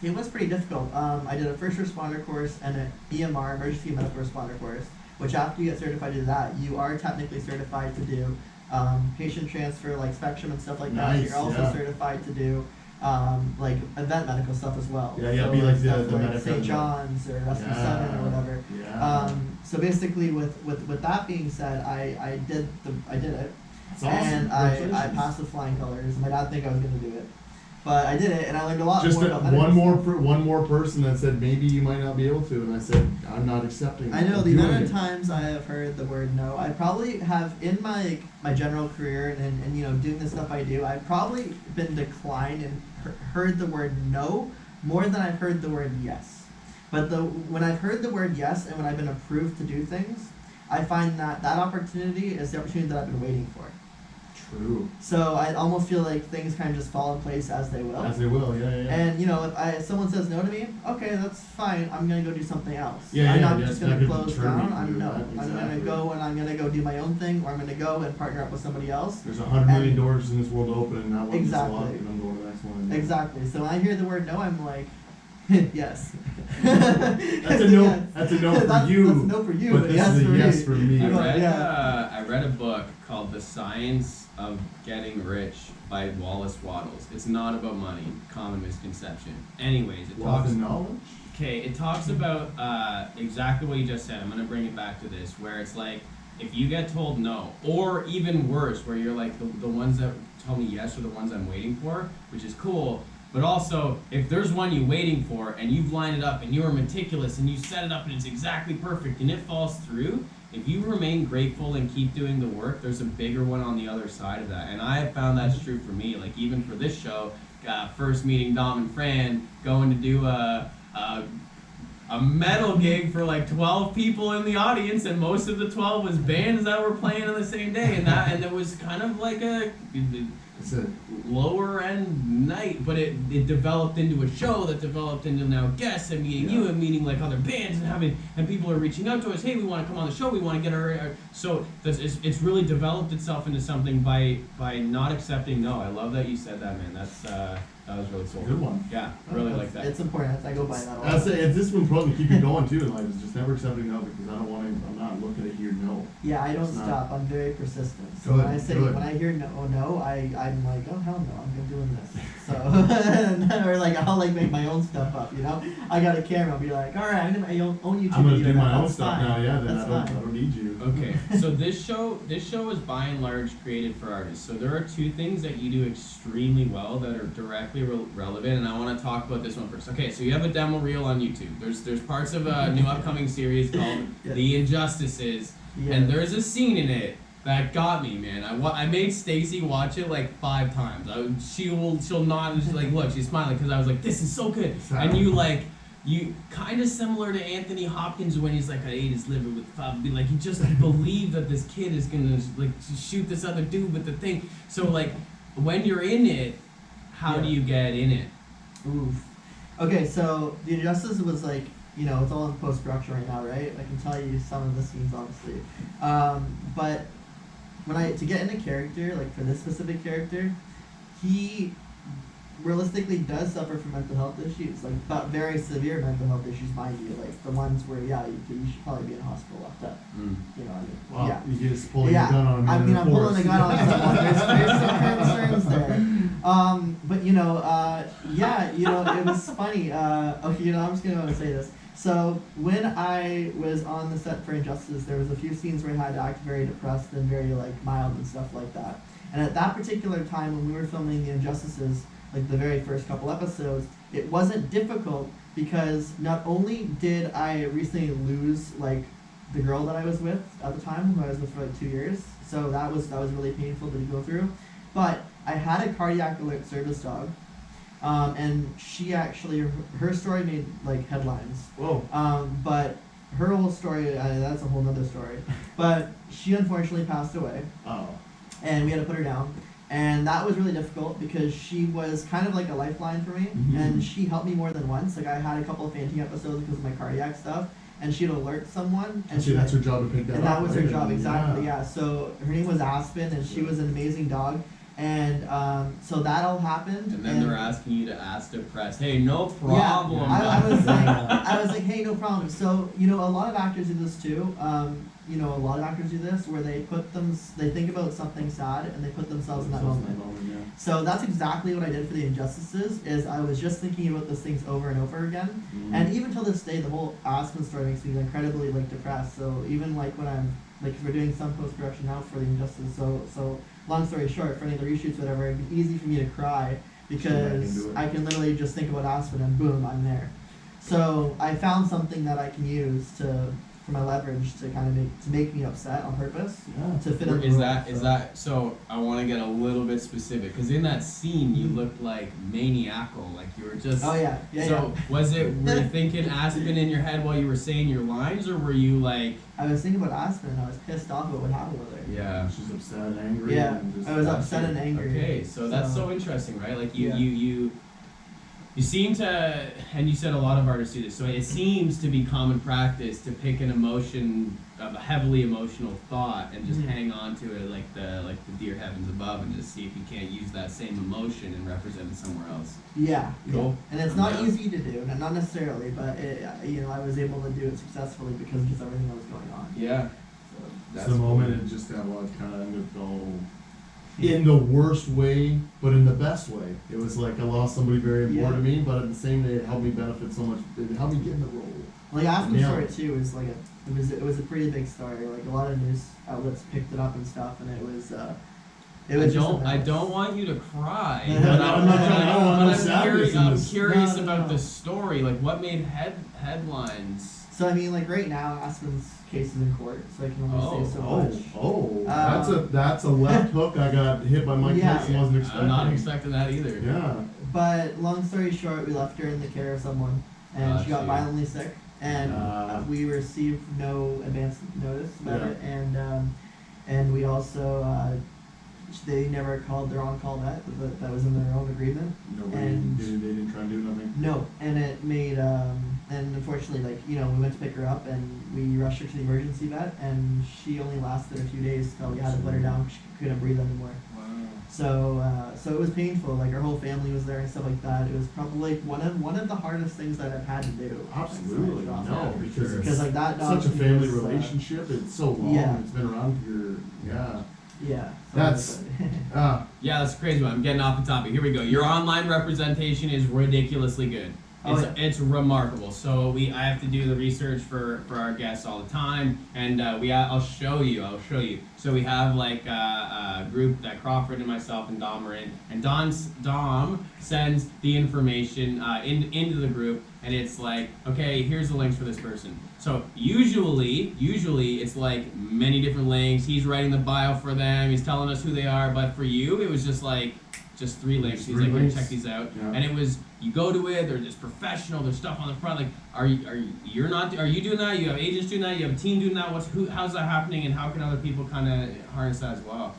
Speaker 3: it was pretty difficult. I did a first responder course and an EMR, emergency medical responder course, which after you get certified to that, you are technically certified to do patient transfer, like Spectrum and stuff like that.
Speaker 2: Nice,
Speaker 3: You're also
Speaker 2: yeah.
Speaker 3: certified to do like event medical stuff as well.
Speaker 2: Yeah, yeah,
Speaker 3: So
Speaker 2: be like the
Speaker 3: stuff
Speaker 2: medical-
Speaker 3: St. John's or SB7 or whatever.
Speaker 2: Yeah.
Speaker 3: So basically, with that being said, I did it,
Speaker 2: That's awesome.
Speaker 3: and I
Speaker 2: Congratulations. passed
Speaker 3: with flying colors. My dad think I was going to do it, but I did it, and I learned a lot
Speaker 2: Just
Speaker 3: more about medical stuff.
Speaker 2: one more person that said maybe you might not be able to, and I said I'm not accepting.
Speaker 3: I know
Speaker 2: I'm
Speaker 3: the
Speaker 2: doing
Speaker 3: amount of
Speaker 2: it.
Speaker 3: times I have heard the word no. I probably have in my general career and doing the stuff I do. I've probably been declined and heard the word no more than I've heard the word yes. But when I've heard the word yes and when I've been approved to do things, I find that opportunity is the opportunity that I've been waiting for.
Speaker 2: True.
Speaker 3: So I almost feel like things kind of just fall in place as they will.
Speaker 2: As they will, yeah.
Speaker 3: And if someone says no to me, okay, that's fine. I'm gonna go do something else.
Speaker 2: Yeah,
Speaker 3: I'm
Speaker 2: yeah,
Speaker 3: not
Speaker 2: yeah,
Speaker 3: just
Speaker 2: it's
Speaker 3: gonna
Speaker 2: not gonna
Speaker 3: close
Speaker 2: deter me
Speaker 3: down.
Speaker 2: from
Speaker 3: I'm
Speaker 2: doing
Speaker 3: no.
Speaker 2: that,
Speaker 3: I'm gonna
Speaker 2: exactly.
Speaker 3: go and I'm gonna go do my own thing, or I'm gonna go and partner up with somebody else.
Speaker 2: There's 100 million
Speaker 3: And-
Speaker 2: doors in this world to open, and that one is
Speaker 3: Exactly.
Speaker 2: locked, and I'm going to the next one.
Speaker 3: Exactly. So when I hear the word no, I'm like, yes.
Speaker 2: That's a no.
Speaker 3: Yes.
Speaker 2: That's a no for
Speaker 3: That's
Speaker 2: you.
Speaker 3: a no for you,
Speaker 2: but
Speaker 3: but
Speaker 2: this
Speaker 3: yes
Speaker 2: is a
Speaker 3: for
Speaker 2: yes
Speaker 3: me.
Speaker 2: for me.
Speaker 3: Yeah.
Speaker 1: I read a book called The Science of Getting Rich by Wallace Wattles. It's not about money, common misconception. Anyways, it
Speaker 2: Wealth
Speaker 1: talks.
Speaker 2: and knowledge.
Speaker 1: Okay, it talks about exactly what you just said. I'm gonna bring it back to this, where it's like, if you get told no, or even worse, where you're like the ones that tell me yes are the ones I'm waiting for, which is cool. But also, if there's one you're waiting for and you've lined it up and you're meticulous and you set it up and it's exactly perfect and it falls through, if you remain grateful and keep doing the work, there's a bigger one on the other side of that. And I have found that's true for me. Like even for this show, first meeting Dom and Fran, going to do a metal gig for like 12 people in the audience, and most of the 12 was bands that were playing on the same day, and it was kind of like a lower end night, but it developed into a show that developed into now guests and meeting you and meeting like other bands and people are reaching out to us, hey, we want to come on the show, we want to get our so it's really developed itself into something by not accepting no. I love that you said that, man. That was really cool.
Speaker 2: Good one.
Speaker 1: Yeah, really like that.
Speaker 3: It's important. I go by that a lot.
Speaker 2: I say it's this one probably keep you going too in life. Is just never accepting no, because I don't want to. I'm not looking to hear no.
Speaker 3: Yeah, I don't
Speaker 2: It's not-
Speaker 3: stop. I'm very persistent. So
Speaker 2: Good,
Speaker 3: when I say
Speaker 2: good.
Speaker 3: when I hear no, I'm like, oh hell no, I'm doing this. So or like I'll like make my own stuff up. You know, I got a camera. I'll be like, all right, I'm gonna my own YouTube
Speaker 2: I'm gonna
Speaker 3: video
Speaker 2: do my
Speaker 3: now.
Speaker 2: own
Speaker 3: That's
Speaker 2: stuff
Speaker 3: fine.
Speaker 2: now. Yeah, then
Speaker 3: That's
Speaker 2: I
Speaker 3: fine.
Speaker 2: don't need you.
Speaker 1: Okay, so this show is by and large created for artists. So there are two things that you do extremely well that are directly relevant, and I want to talk about this one first. Okay, so you have a demo reel on YouTube. There's parts of a new upcoming series called
Speaker 3: Yeah.
Speaker 1: The Injustices,
Speaker 3: Yeah.
Speaker 1: and there's a scene in it that got me, man. I made Stacy watch it like 5 times. She'll nod and she's like, look, she's smiling because I was like, this is so good. And you kind of similar to Anthony Hopkins when he's like, I ate his liver with fun. Be like, you just believe that this kid is gonna like shoot this other dude with the thing. So like, when you're in it, how do you get in it?
Speaker 3: Oof. Okay, so The Injustice was like, you know, it's all in post-production right now, right? I can tell you some of the scenes, obviously. But to get into character, like for this specific character, he realistically does suffer from mental health issues, like but very severe mental health issues, mind you, like the ones where you should probably be in hospital locked up. You know what I mean?
Speaker 2: Wow,
Speaker 3: Yeah.
Speaker 2: you just pulling a gun on a man
Speaker 3: I mean,
Speaker 2: in
Speaker 3: I'm
Speaker 2: the
Speaker 3: pulling a
Speaker 2: forest.
Speaker 3: gun on someone. There's some concerns there. But you know, yeah, you know, it was funny. Okay, you know, I'm just gonna say this. So when I was on the set for Injustice, there was a few scenes where I had to act very depressed and very like mild and stuff like that. And at that particular time when we were filming the Injustices, like the very first couple episodes, it wasn't difficult because not only did I recently lose like the girl that I was with at the time, who I was with for like 2 years, so that was really painful to go through, but I had a cardiac alert service dog, and she actually, her story made like headlines.
Speaker 2: Whoa.
Speaker 3: But her whole story, that's a whole nother story, but she unfortunately passed away,
Speaker 2: Oh.
Speaker 3: and we had to put her down. And that was really difficult because she was kind of like a lifeline for me, and she helped me more than once. Like I had a couple of fainting episodes because of my cardiac stuff, and she'd alert someone, and
Speaker 2: See, that's her job to pick that up.
Speaker 3: and that was her
Speaker 2: right?
Speaker 3: job, exactly. Yeah. So her name was Aspen, and she was an amazing dog. And so that all happened.
Speaker 1: And then they're asking you to ask depressed, hey, no problem.
Speaker 3: Yeah, I was like, hey, no problem. So you know, a lot of actors do this too. You know, a lot of actors do this where they think about something sad and they put themselves in that moment.
Speaker 2: Yeah.
Speaker 3: So that's exactly what I did for the Injustices. Is I was just thinking about those things over and over again. And even till this day, the whole Aspen story makes me incredibly like depressed. So even like when I'm like, if we're doing some post production now for the Injustice, so long story short, for any of the reshoots, whatever, it'd be easy for me to cry because
Speaker 2: do it.
Speaker 3: I can literally just think about Aspen and boom, I'm there. So I found something that I can use for my leverage to kind of make me upset on purpose to fit in the
Speaker 1: Is
Speaker 3: role,
Speaker 1: that so? I want to get a little bit specific because in that scene you looked like maniacal, like you were just.
Speaker 3: Oh yeah.
Speaker 1: So was it? Were you thinking Aspen in your head while you were saying your lines, or were you like?
Speaker 3: I was thinking about Aspen and I was pissed off about what happened with her.
Speaker 1: Yeah.
Speaker 2: She's upset and angry.
Speaker 3: Yeah,
Speaker 2: And just
Speaker 3: I was upset and angry.
Speaker 1: Okay, so that's so interesting, right? Like you seem to, and you said a lot of artists do this. So it seems to be common practice to pick an emotion, a heavily emotional thought, and just hang on to it like the dear heavens above, and just see if you can't use that same emotion and represent it somewhere else.
Speaker 3: Yeah.
Speaker 1: Cool.
Speaker 3: And it's not easy to do, not necessarily, but you know, I was able to do it successfully because of just everything that was going on.
Speaker 1: Yeah.
Speaker 3: So,
Speaker 2: That's the moment it just kind of go in the worst way, but in the best way. It was like I lost somebody very important to me, but at the same day, it helped me benefit so much. It helped me get in the role.
Speaker 3: like Aspen's story too is like it was a pretty big story. Like a lot of news outlets picked it up and stuff, and it was It was
Speaker 1: I don't want you to cry.
Speaker 3: No,
Speaker 1: but
Speaker 2: I'm not trying- I don't want no
Speaker 1: I'm
Speaker 2: sadness in
Speaker 1: I'm
Speaker 2: this.
Speaker 1: curious
Speaker 3: No.
Speaker 1: about the story. Like, what made headlines?
Speaker 3: So I mean, like right now, Aspen's case is in court, so I can only say so much.
Speaker 2: That's a left hook. I got hit by Mike
Speaker 3: Yeah.
Speaker 2: Tyson. Wasn't expecting.
Speaker 1: I'm not expecting that either.
Speaker 2: Yeah.
Speaker 3: But long story short, we left her in the care of someone, and she got
Speaker 1: Gotcha.
Speaker 3: violently sick, and we received no advance notice about it, and we also they never called their on-call vet. That was in their own agreement.
Speaker 2: They didn't try and do nothing.
Speaker 3: No, and it made and unfortunately, like we went to pick her up and we rushed her to the emergency vet, and she only lasted a few days till we had to put her down. She couldn't breathe anymore.
Speaker 1: Wow.
Speaker 3: So it was painful. Like our whole family was there and stuff like that. It was probably like one of the hardest things that I've had to do.
Speaker 2: Absolutely,
Speaker 3: Like,
Speaker 2: no,
Speaker 1: for
Speaker 2: because
Speaker 1: sure.
Speaker 3: Because like that dog
Speaker 2: such a family
Speaker 3: was,
Speaker 2: relationship. It's so long.
Speaker 3: yeah.
Speaker 2: It's been around for yeah.
Speaker 3: Yeah.
Speaker 2: That's
Speaker 1: Yeah, that's a crazy one. I'm getting off the topic. Here we go. Your online representation is ridiculously good. It's remarkable. So I have to do the research for our guests all the time, and I'll show you. So we have like a group that Crawford and myself and Dom are in, and Dom sends the information into the group, and it's like, okay, here's the links for this person. So usually it's like many different links. He's writing the bio for them. He's telling us who they are. But for you, it was just 3 links. He's like, here, check these out.
Speaker 2: Yeah.
Speaker 1: And it was, you go to it, they're just professional, there's stuff on the front. Like, are you doing that? You have agents doing that? You have a team doing that? How's that happening, and how can other people kind of harness that as well?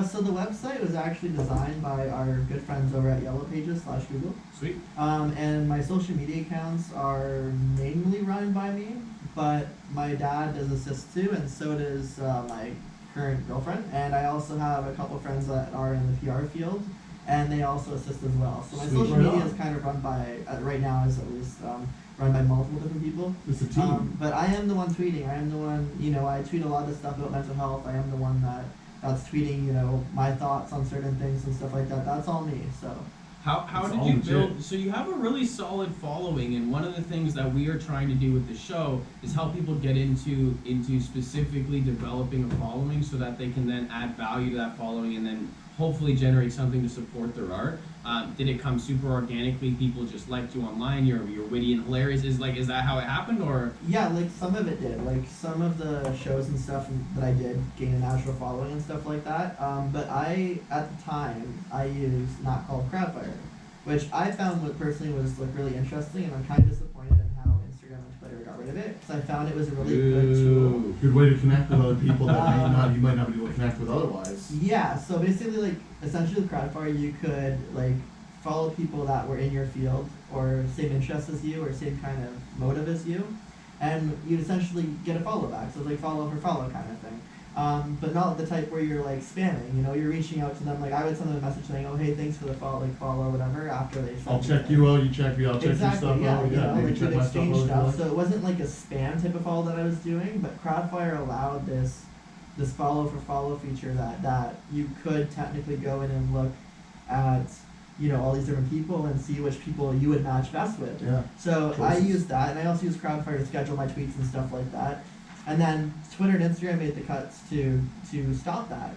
Speaker 3: So the website was actually designed by our good friends over at Yellow Pages / Google.
Speaker 1: Sweet.
Speaker 3: And my social media accounts are mainly run by me, but my dad does assist too, and so does my current girlfriend. And I also have a couple friends that are in the PR field, and they also assist as well. So my
Speaker 2: Sweet.
Speaker 3: social
Speaker 2: Right
Speaker 3: media
Speaker 2: on.
Speaker 3: is kind of run by, right now is at least, run by multiple different people.
Speaker 2: It's a team.
Speaker 3: But I am the one tweeting. I am the one, I tweet a lot of stuff about mental health. I am the one that's tweeting, my thoughts on certain things and stuff like that. That's all me, so.
Speaker 1: How
Speaker 2: It's
Speaker 1: did
Speaker 2: all
Speaker 1: you
Speaker 2: legit.
Speaker 1: build? So you have a really solid following, and one of the things that we are trying to do with the show is help people get into specifically developing a following, so that they can then add value to that following, and then hopefully generate something to support their art. Did it come super organically? People just liked you online. You're witty and hilarious. Is that how it happened, or?
Speaker 3: Yeah, like some of it did. Like some of the shows and stuff that I did gain a natural following and stuff like that. But at the time, I used an app called Crowdfire, which I found personally was like really interesting, and I'm kind of disappointed in how Instagram and Twitter got rid of it, because I found it was a really good tool.
Speaker 2: Good way to connect with other people that you might not be able to connect with otherwise.
Speaker 3: Yeah, so basically, like, essentially with Crowdfire, you could, like, follow people that were in your field, or same interests as you, or same kind of motive as you, and you'd essentially get a follow back, so it's like follow for follow kind of thing. But not the type where you're, like, spamming, you're reaching out to them, like, I would send them a message saying, oh, hey, thanks for the follow, whatever, after they send
Speaker 2: I'll check
Speaker 3: me,
Speaker 2: you out. You check me out. Check
Speaker 3: Exactly,
Speaker 2: your stuff out.
Speaker 3: yeah,
Speaker 2: Maybe
Speaker 3: like
Speaker 2: check
Speaker 3: we'd
Speaker 2: my stuff
Speaker 3: exchange
Speaker 2: out.
Speaker 3: stuff, so it wasn't like a spam type of follow that I was doing, but Crowdfire allowed this follow for follow feature that you could technically go in and look at, all these different people and see which people you would match best with.
Speaker 2: Yeah.
Speaker 3: So I
Speaker 2: Choices.
Speaker 3: used that, and I also used Crowdfire to schedule my tweets and stuff like that. And then Twitter and Instagram made the cuts to stop that.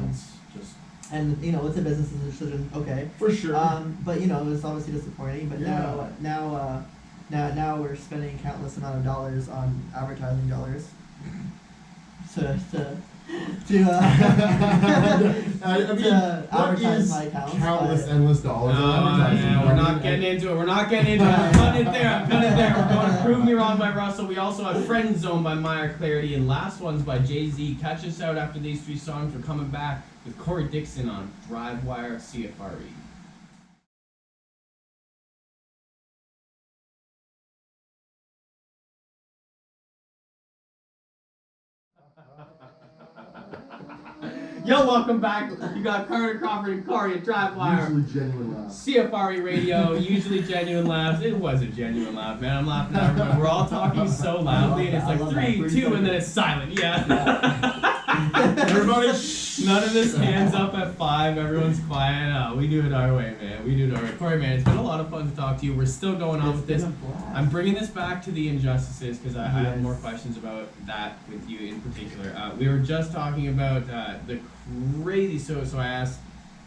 Speaker 2: It's just
Speaker 3: And it's a business decision, okay.
Speaker 2: for sure.
Speaker 3: But it was obviously disappointing. But
Speaker 2: Yeah.
Speaker 3: now we're spending countless amount of dollars on advertising dollars to
Speaker 2: I mean,
Speaker 3: to
Speaker 2: what
Speaker 3: advertise
Speaker 2: is
Speaker 3: my accounts.
Speaker 2: countless,
Speaker 3: but-
Speaker 2: endless dollars on advertising?
Speaker 1: Yeah, we're not getting into it. We're cutting it there. I'm cutting it there. We're going to Prove Me Wrong by Russell. We also have Friend Zone by Meyer Clarity, and last one's by Jay-Z. Catch us out after these 3 songs. We're coming back with Corey Dixon on DriveWire CFRE. Yo, welcome back. You got Carter Crawford and Corey at DriveWire.
Speaker 2: Usually genuine laughs.
Speaker 1: CFRE Radio, usually genuine laughs. It was a genuine laugh, man. I'm laughing at everyone. We're all talking so loudly, and it's
Speaker 3: I
Speaker 1: like
Speaker 3: love that.
Speaker 1: 3, 2, and then it's silent. Yeah.
Speaker 2: Everybody, shh.
Speaker 1: None of this hands up at 5. Everyone's quiet. We do it our way, man. We do it our way. Corey, man, it's been a lot of fun to talk to you. We're still going on with this. I'm bringing this back to the injustices because I have more questions about that with you in particular. We were just talking about the crazy. So I asked,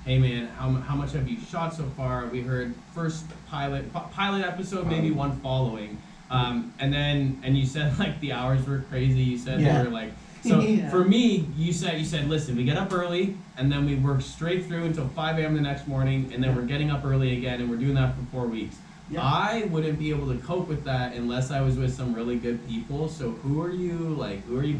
Speaker 1: hey man, how much have you shot so far? We heard first pilot episode, maybe one following, and you said like the hours were crazy. You said they were like. So for me, you said, listen, we get up early and then we work straight through until 5 a.m. the next morning, and then we're getting up early again, and we're doing that for 4 weeks. Yeah. I wouldn't be able to cope with that unless I was with some really good people. So who are you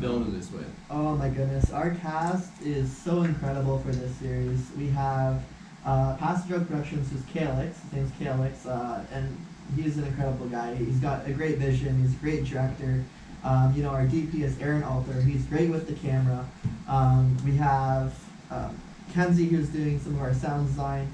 Speaker 1: building this with?
Speaker 3: Oh my goodness, our cast is so incredible for this series. We have Passive Drug Productions, who's Calix. His name's Calix, and he's an incredible guy. He's got a great vision. He's a great director. Our DP is Aaron Alter. He's great with the camera. We have Kenzie, who's doing some of our sound design.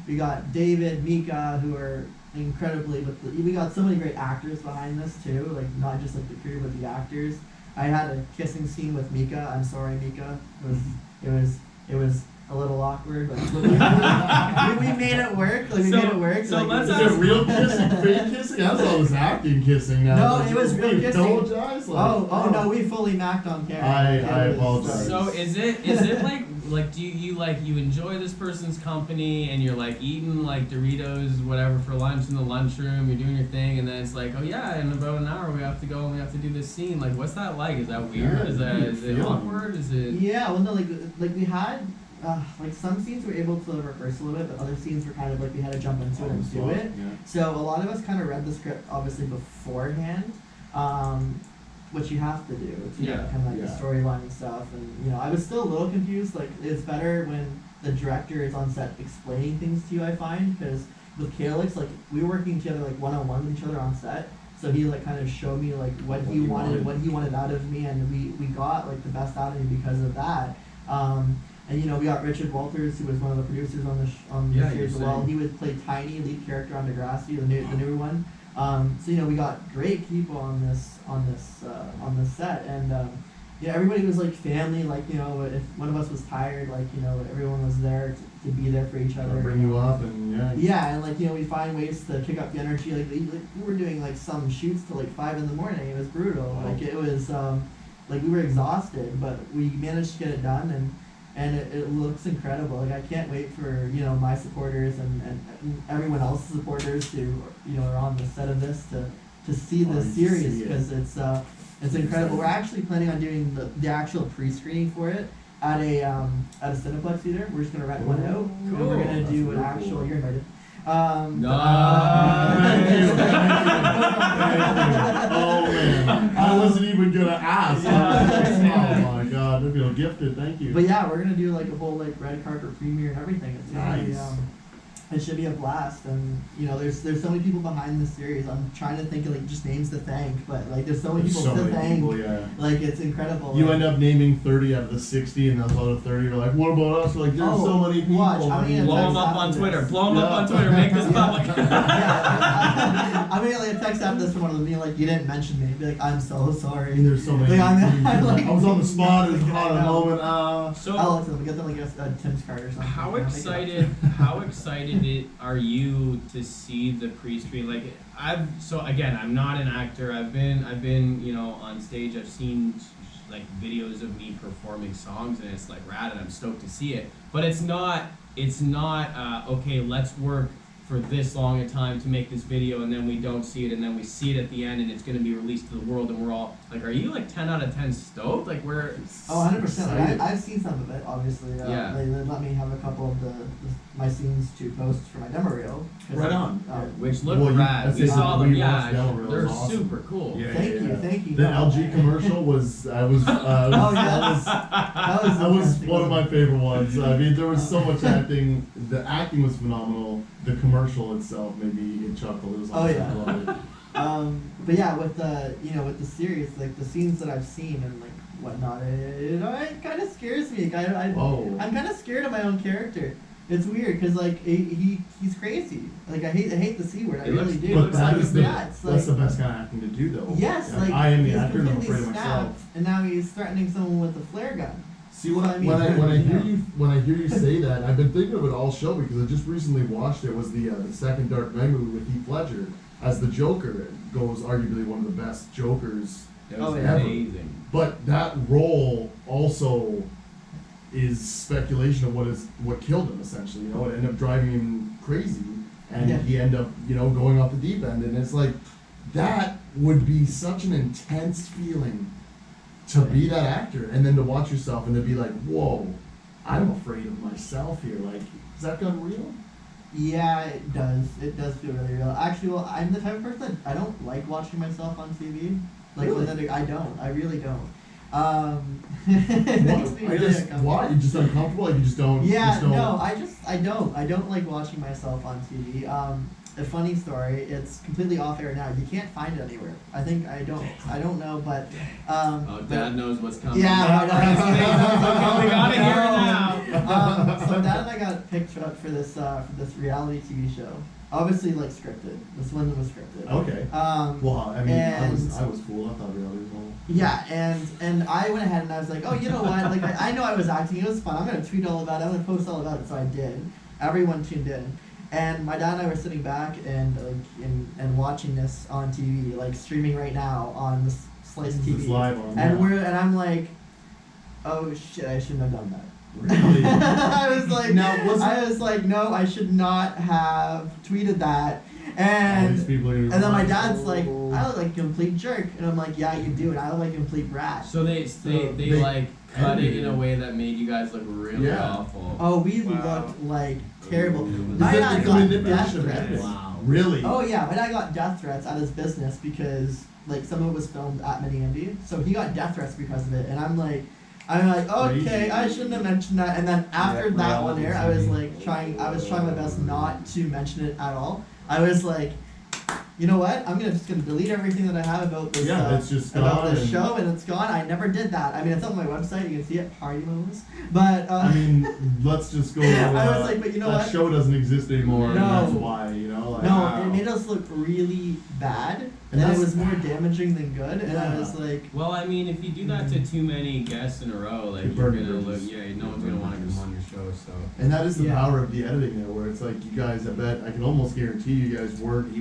Speaker 3: We got David, Mika, who are incredibly we got so many great actors behind this too, like not just like the crew but the actors. I had a kissing scene with Mika. I'm sorry, Mika. It was a little awkward, but we made it work. Like we made it work.
Speaker 1: So
Speaker 3: like,
Speaker 1: let's
Speaker 2: Is it real kissing, fake kissing? I thought it was acting kissing now.
Speaker 3: No, it was real kissing.
Speaker 2: Apologize?
Speaker 3: Oh no, we fully macked on camera.
Speaker 2: I apologize.
Speaker 1: So is it like do you enjoy this person's company and you're like eating like Doritos whatever for lunch in the lunchroom, you're doing your thing, and then it's like, oh yeah, in about an hour we have to go and we have to do this scene. Like what's that like? Is that weird? Is it awkward? Is it?
Speaker 3: Yeah, well no, like we had like some scenes we were able to rehearse a little bit, but other scenes were kind of like we had to jump into it and do it.
Speaker 2: Yeah.
Speaker 3: So a lot of us kind of read the script obviously beforehand, which you have to do to get kind of like the storyline and stuff. And I was still a little confused. Like it's better when the director is on set explaining things to you, I find, because with Calix, like we were working together like one-on-one with each other on set. So he like kind of showed me like what he wanted out of me, and we got like the best out of me because of that. And we got Richard Walters, who was one of the producers on the series as well. He would play Tiny, lead character on Degrassi, the newer one. So we got great people on this set, and everybody was like family. Like if one of us was tired, like everyone was there to be there for each other.
Speaker 2: Bring you up and
Speaker 3: yeah, and like we find ways to kick up the energy. Like we were doing like some shoots till like 5 a.m. It was brutal. Wow. Like it was like we were exhausted, but we managed to get it done, and it looks incredible. Like I can't wait for my supporters and everyone else's supporters who are on the set of this to see this series, because it's incredible. We're actually planning on doing the actual pre-screening for it at a Cineplex theater. We're just gonna rent one out, and we're gonna do an actual. Cool. You're invited.
Speaker 2: Thank you. Oh man, I wasn't even gonna ask. Oh my god, I feel gifted. Thank you.
Speaker 3: But yeah, we're gonna do like a whole like red carpet premiere and everything. It's gonna be, it should be a blast, and there's so many people behind this series. I'm trying to think of like just names to thank, but like there's so many people to thank. Like it's incredible.
Speaker 2: You end up naming 30 out of the 60, and those other 30 are like, what about us? We're like, there's so many people.
Speaker 3: Watch,
Speaker 1: blow them up on Twitter. Blow them up on Twitter. Make this public.
Speaker 3: I'm gonna like a text after this from one of them being like, you didn't mention me. Be like, I'm so sorry.
Speaker 2: And there's so many.
Speaker 3: I
Speaker 2: was on the spot. It was hot at the moment.
Speaker 3: So I'll look at them. Get them like a Tim's card or something.
Speaker 1: How excited are you to see the pre-screen? Like I'm not an actor. I've been on stage. I've seen like videos of me performing songs, and it's like rad, and I'm stoked to see it. But it's not okay, let's work for this long a time to make this video, and then we don't see it, and then we see it at the end, and it's going to be released to the world, and we're all like, are you like 10 out of 10 stoked? Like we're
Speaker 3: 100%. Like, I've seen some of it, obviously. They let me have a couple of my scenes to post for my demo reel.
Speaker 2: Right on.
Speaker 1: Which looked rad. We saw them. They're
Speaker 2: awesome.
Speaker 1: Super cool.
Speaker 3: Thank you.
Speaker 2: The LG commercial was that was one of my favorite ones. I mean, there was so much acting. The acting was phenomenal. The commercial itself made me chuckle. It was awesome. I loved it.
Speaker 3: But yeah, with the series, like the scenes that I've seen and like whatnot, it kind of scares me. I'm kind of scared of my own character. It's weird because like he's crazy. Like I hate the C word. I
Speaker 1: He
Speaker 3: really
Speaker 1: looks-
Speaker 3: do.
Speaker 1: he
Speaker 2: But
Speaker 1: looks
Speaker 2: that
Speaker 1: like
Speaker 2: is
Speaker 1: a
Speaker 2: the,
Speaker 3: nuts,
Speaker 2: that's the
Speaker 3: like-
Speaker 2: best kind of acting to do, though.
Speaker 3: Yes, like
Speaker 2: I am the
Speaker 3: he's
Speaker 2: actor, and I'm
Speaker 3: completely
Speaker 2: afraid of myself.
Speaker 3: snapped, and now he's threatening someone with a flare gun.
Speaker 2: See, when I,
Speaker 3: I mean,
Speaker 2: when I
Speaker 3: you
Speaker 2: hear
Speaker 3: know.
Speaker 2: when I hear you say that, I've been thinking of it all show because I just recently watched it. Was the second Dark Knight movie with Heath Ledger as the Joker. It goes arguably one of the best Jokers.
Speaker 1: That was
Speaker 3: Oh, yeah.
Speaker 1: amazing.
Speaker 2: But that role also is speculation of what killed him essentially. You know, it ended up driving him crazy, and
Speaker 3: Yeah.
Speaker 2: he ended up going off the deep end. And it's like that would be such an intense feeling to be that actor, and then to watch yourself and to be like, whoa, I'm afraid of myself here. Like, is that gun real?
Speaker 3: Yeah, it does. It does feel really real. Actually, well, I'm the type of person that I don't like watching myself on TV. Like,
Speaker 2: Really?
Speaker 3: I don't. I really don't. It makes me really uncomfortable.
Speaker 2: Why? You just uncomfortable? Like you just don't?
Speaker 3: Yeah,
Speaker 2: just don't,
Speaker 3: no, I don't like watching myself on TV. A funny story, it's completely off air now. You can't find it anywhere. I don't know, but
Speaker 1: Oh, Dad knows what's coming.
Speaker 3: yeah,
Speaker 1: We gotta hear it now.
Speaker 3: So Dad and I got picked up for this reality TV show. Obviously, like scripted. This one was scripted.
Speaker 2: Okay. Well, I mean, I was fooled. I thought reality was all.
Speaker 3: Yeah, and I went ahead and I was like, oh, you know what? Like I know I was acting. It was fun. I'm gonna tweet all about it. I'm gonna post all about it. So I did. Everyone tuned in, and my dad and I were sitting back and and watching this on TV, like streaming right now on this Slice TV.
Speaker 2: It's live on.
Speaker 3: And
Speaker 2: yeah.
Speaker 3: I'm like, oh shit, I shouldn't have done that.
Speaker 2: Really?
Speaker 3: I was like,
Speaker 2: Now,
Speaker 3: no, I should not have tweeted that.
Speaker 2: All
Speaker 3: And
Speaker 2: these people are gonna be
Speaker 3: and then my
Speaker 2: like,
Speaker 3: dad's like,
Speaker 2: "Oh."
Speaker 3: I look like a complete jerk, and I'm like, yeah, you do, and I look like a complete brat.
Speaker 1: So they
Speaker 2: they
Speaker 1: like cut it in a
Speaker 2: edited
Speaker 1: way that made you guys look really
Speaker 2: Yeah.
Speaker 1: awful.
Speaker 3: Oh, we
Speaker 1: Wow.
Speaker 3: looked like terrible.
Speaker 1: Is
Speaker 3: My
Speaker 2: it
Speaker 3: dad
Speaker 2: like a
Speaker 3: got
Speaker 2: manipulation
Speaker 3: death
Speaker 2: of
Speaker 3: threats.
Speaker 2: editing?
Speaker 1: Wow.
Speaker 2: Really?
Speaker 3: Oh yeah, my dad got death threats at his business because like some of it was filmed at MIni-Indy, so he got death threats because of it, and I'm like, okay,
Speaker 2: Crazy.
Speaker 3: I shouldn't have mentioned that. And then after
Speaker 1: Yeah,
Speaker 3: that one
Speaker 1: reality
Speaker 3: air, I was
Speaker 1: TV.
Speaker 3: like I was trying my best not to mention it at all. I was like, you know what? I'm just gonna delete everything that I have about this
Speaker 2: Yeah, it's just
Speaker 3: about
Speaker 2: gone
Speaker 3: this
Speaker 2: and-
Speaker 3: show, and it's gone. I never did that. I mean, it's on my website. You can see it, Party Moves. But
Speaker 2: I mean, let's just go.
Speaker 3: I was like, but you know
Speaker 2: that
Speaker 3: what?
Speaker 2: show doesn't exist anymore, and
Speaker 3: No.
Speaker 2: that's why. Like,
Speaker 3: no,
Speaker 2: wow.
Speaker 3: it made us look really bad,
Speaker 2: And
Speaker 3: and it
Speaker 2: that's-
Speaker 3: was more damaging than good. And I
Speaker 2: Yeah.
Speaker 3: was like,
Speaker 1: Well, I mean, if you do that to too many guests in a row, like
Speaker 2: You
Speaker 1: you're
Speaker 2: burn
Speaker 1: gonna look,
Speaker 2: bridges.
Speaker 1: no one's gonna want to come on your show. So
Speaker 2: And that is the
Speaker 3: Yeah.
Speaker 2: power of the editing there, where it's like you guys. I bet I can almost guarantee you guys weren't.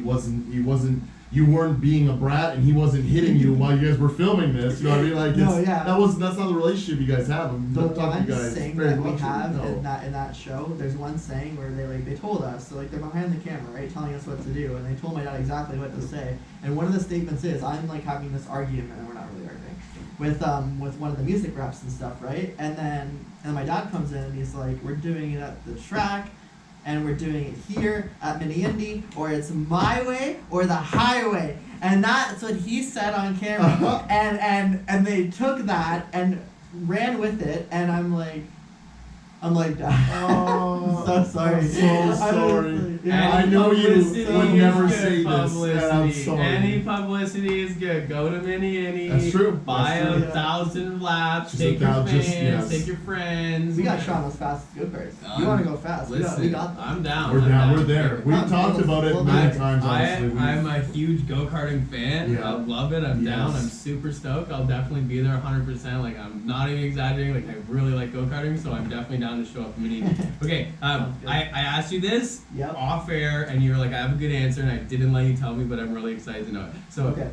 Speaker 2: You weren't being a brat, and he wasn't hitting you while you guys were filming this. You know what I mean? Like,
Speaker 3: No,
Speaker 2: it's,
Speaker 3: yeah.
Speaker 2: That's not the relationship you guys have. I'm
Speaker 3: the
Speaker 2: not talking
Speaker 3: one
Speaker 2: to you guys
Speaker 3: saying
Speaker 2: very
Speaker 3: that we
Speaker 2: much,
Speaker 3: have
Speaker 2: no.
Speaker 3: in that show, there's one saying where they told us, so like they're behind the camera, right, telling us what to do, and they told my dad exactly what to say. And one of the statements is, I'm like having this argument, and we're not really arguing, with one of the music reps and stuff, right? And then my dad comes in and he's like, we're doing it at the track, and we're doing it here at MIni-Indy, or it's my way or the highway. And that's what he said on camera. And they took that and ran with it, and I'm like, Dad,
Speaker 2: Oh,
Speaker 3: I'm so sorry.
Speaker 2: I'm so sorry.
Speaker 3: Yeah.
Speaker 2: I know you
Speaker 1: Publicity
Speaker 2: would
Speaker 1: is
Speaker 2: never
Speaker 1: good
Speaker 2: say this, and I'm
Speaker 1: publicity.
Speaker 2: sorry.
Speaker 1: Any publicity is good. Go to MIni-Indy.
Speaker 2: That's true.
Speaker 1: Buy
Speaker 2: That's
Speaker 1: a
Speaker 2: true.
Speaker 1: 1,000 laps.
Speaker 2: Just
Speaker 1: Take your
Speaker 2: 1,000,
Speaker 1: fans.
Speaker 2: yes.
Speaker 1: Take your friends.
Speaker 3: We got Sean as fast as go-karts. You want to go fast?
Speaker 1: Listen,
Speaker 3: we got that.
Speaker 1: I'm down.
Speaker 2: We're
Speaker 1: I'm
Speaker 2: down. We're there. We've
Speaker 3: Come,
Speaker 2: talked
Speaker 3: let's-
Speaker 2: about it
Speaker 3: we'll
Speaker 2: many
Speaker 3: do it.
Speaker 2: times. Honestly,
Speaker 1: I'm a huge go-karting fan.
Speaker 2: Yeah.
Speaker 1: I love it. I'm down.
Speaker 2: Yes.
Speaker 1: I'm super stoked. I'll definitely be there 100%. Like, I'm not even exaggerating. Like, I really like go-karting, so I'm definitely down to show up MIni. Okay,
Speaker 3: Sounds good.
Speaker 1: I asked you this
Speaker 3: Yep.
Speaker 1: off air, and you were like, I have a good answer, and I didn't let you tell me, but I'm really excited to know it. So,
Speaker 3: Okay.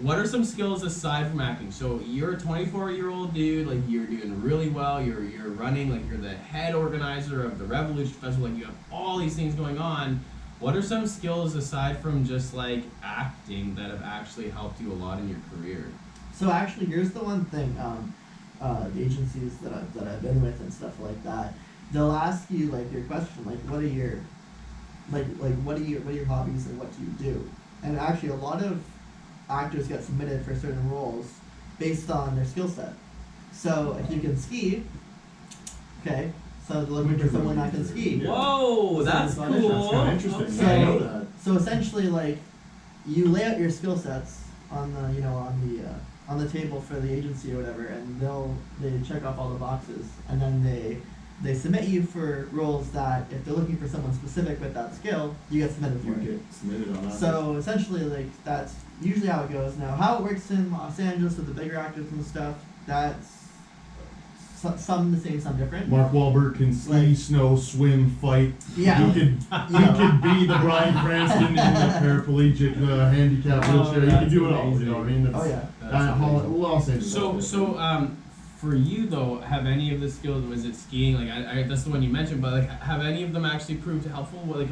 Speaker 1: what are some skills aside from acting? So you're a 24-year-old dude, like you're doing really well. You're running, like you're the head organizer of the Revolution Festival. Like you have all these things going on. What are some skills aside from just like acting that have actually helped you a lot in your career?
Speaker 3: So actually, here's the one thing. The agencies that I've been with and stuff like that, they'll ask you like your question, like what are your what are your hobbies and what do you do? And actually, a lot of actors get submitted for certain roles based on their skill set. So if you can ski, okay, so they're looking for someone that can ski.
Speaker 2: Yeah.
Speaker 1: Whoa, that's
Speaker 3: That's
Speaker 1: cool.
Speaker 2: That's kind of interesting.
Speaker 3: So-
Speaker 2: I know that.
Speaker 3: So essentially, like, you lay out your skill sets on the on the table for the agency or whatever, and they check off all the boxes, and then they they submit you for roles that if they're looking for someone specific with that skill, you get submitted for
Speaker 2: You
Speaker 3: it.
Speaker 2: get submitted on that.
Speaker 3: So essentially, like, that's usually how it goes. Now, how it works in Los Angeles with the bigger actors and stuff, that's some the same, some different.
Speaker 2: Mark Wahlberg can ski,
Speaker 3: Like-
Speaker 2: snow, swim, fight.
Speaker 3: Yeah.
Speaker 2: He could be the Bryan Cranston in the paraplegic handicap
Speaker 1: Oh,
Speaker 2: wheelchair. He
Speaker 1: that's
Speaker 2: can do it all. You
Speaker 1: amazing.
Speaker 2: know what I mean?
Speaker 3: Oh yeah.
Speaker 1: That's amazing.
Speaker 2: Los Angeles.
Speaker 1: So, for you though, have any of the skills, was it skiing? Like, I that's the one you mentioned, but like, have any of them actually proved helpful? Well, like,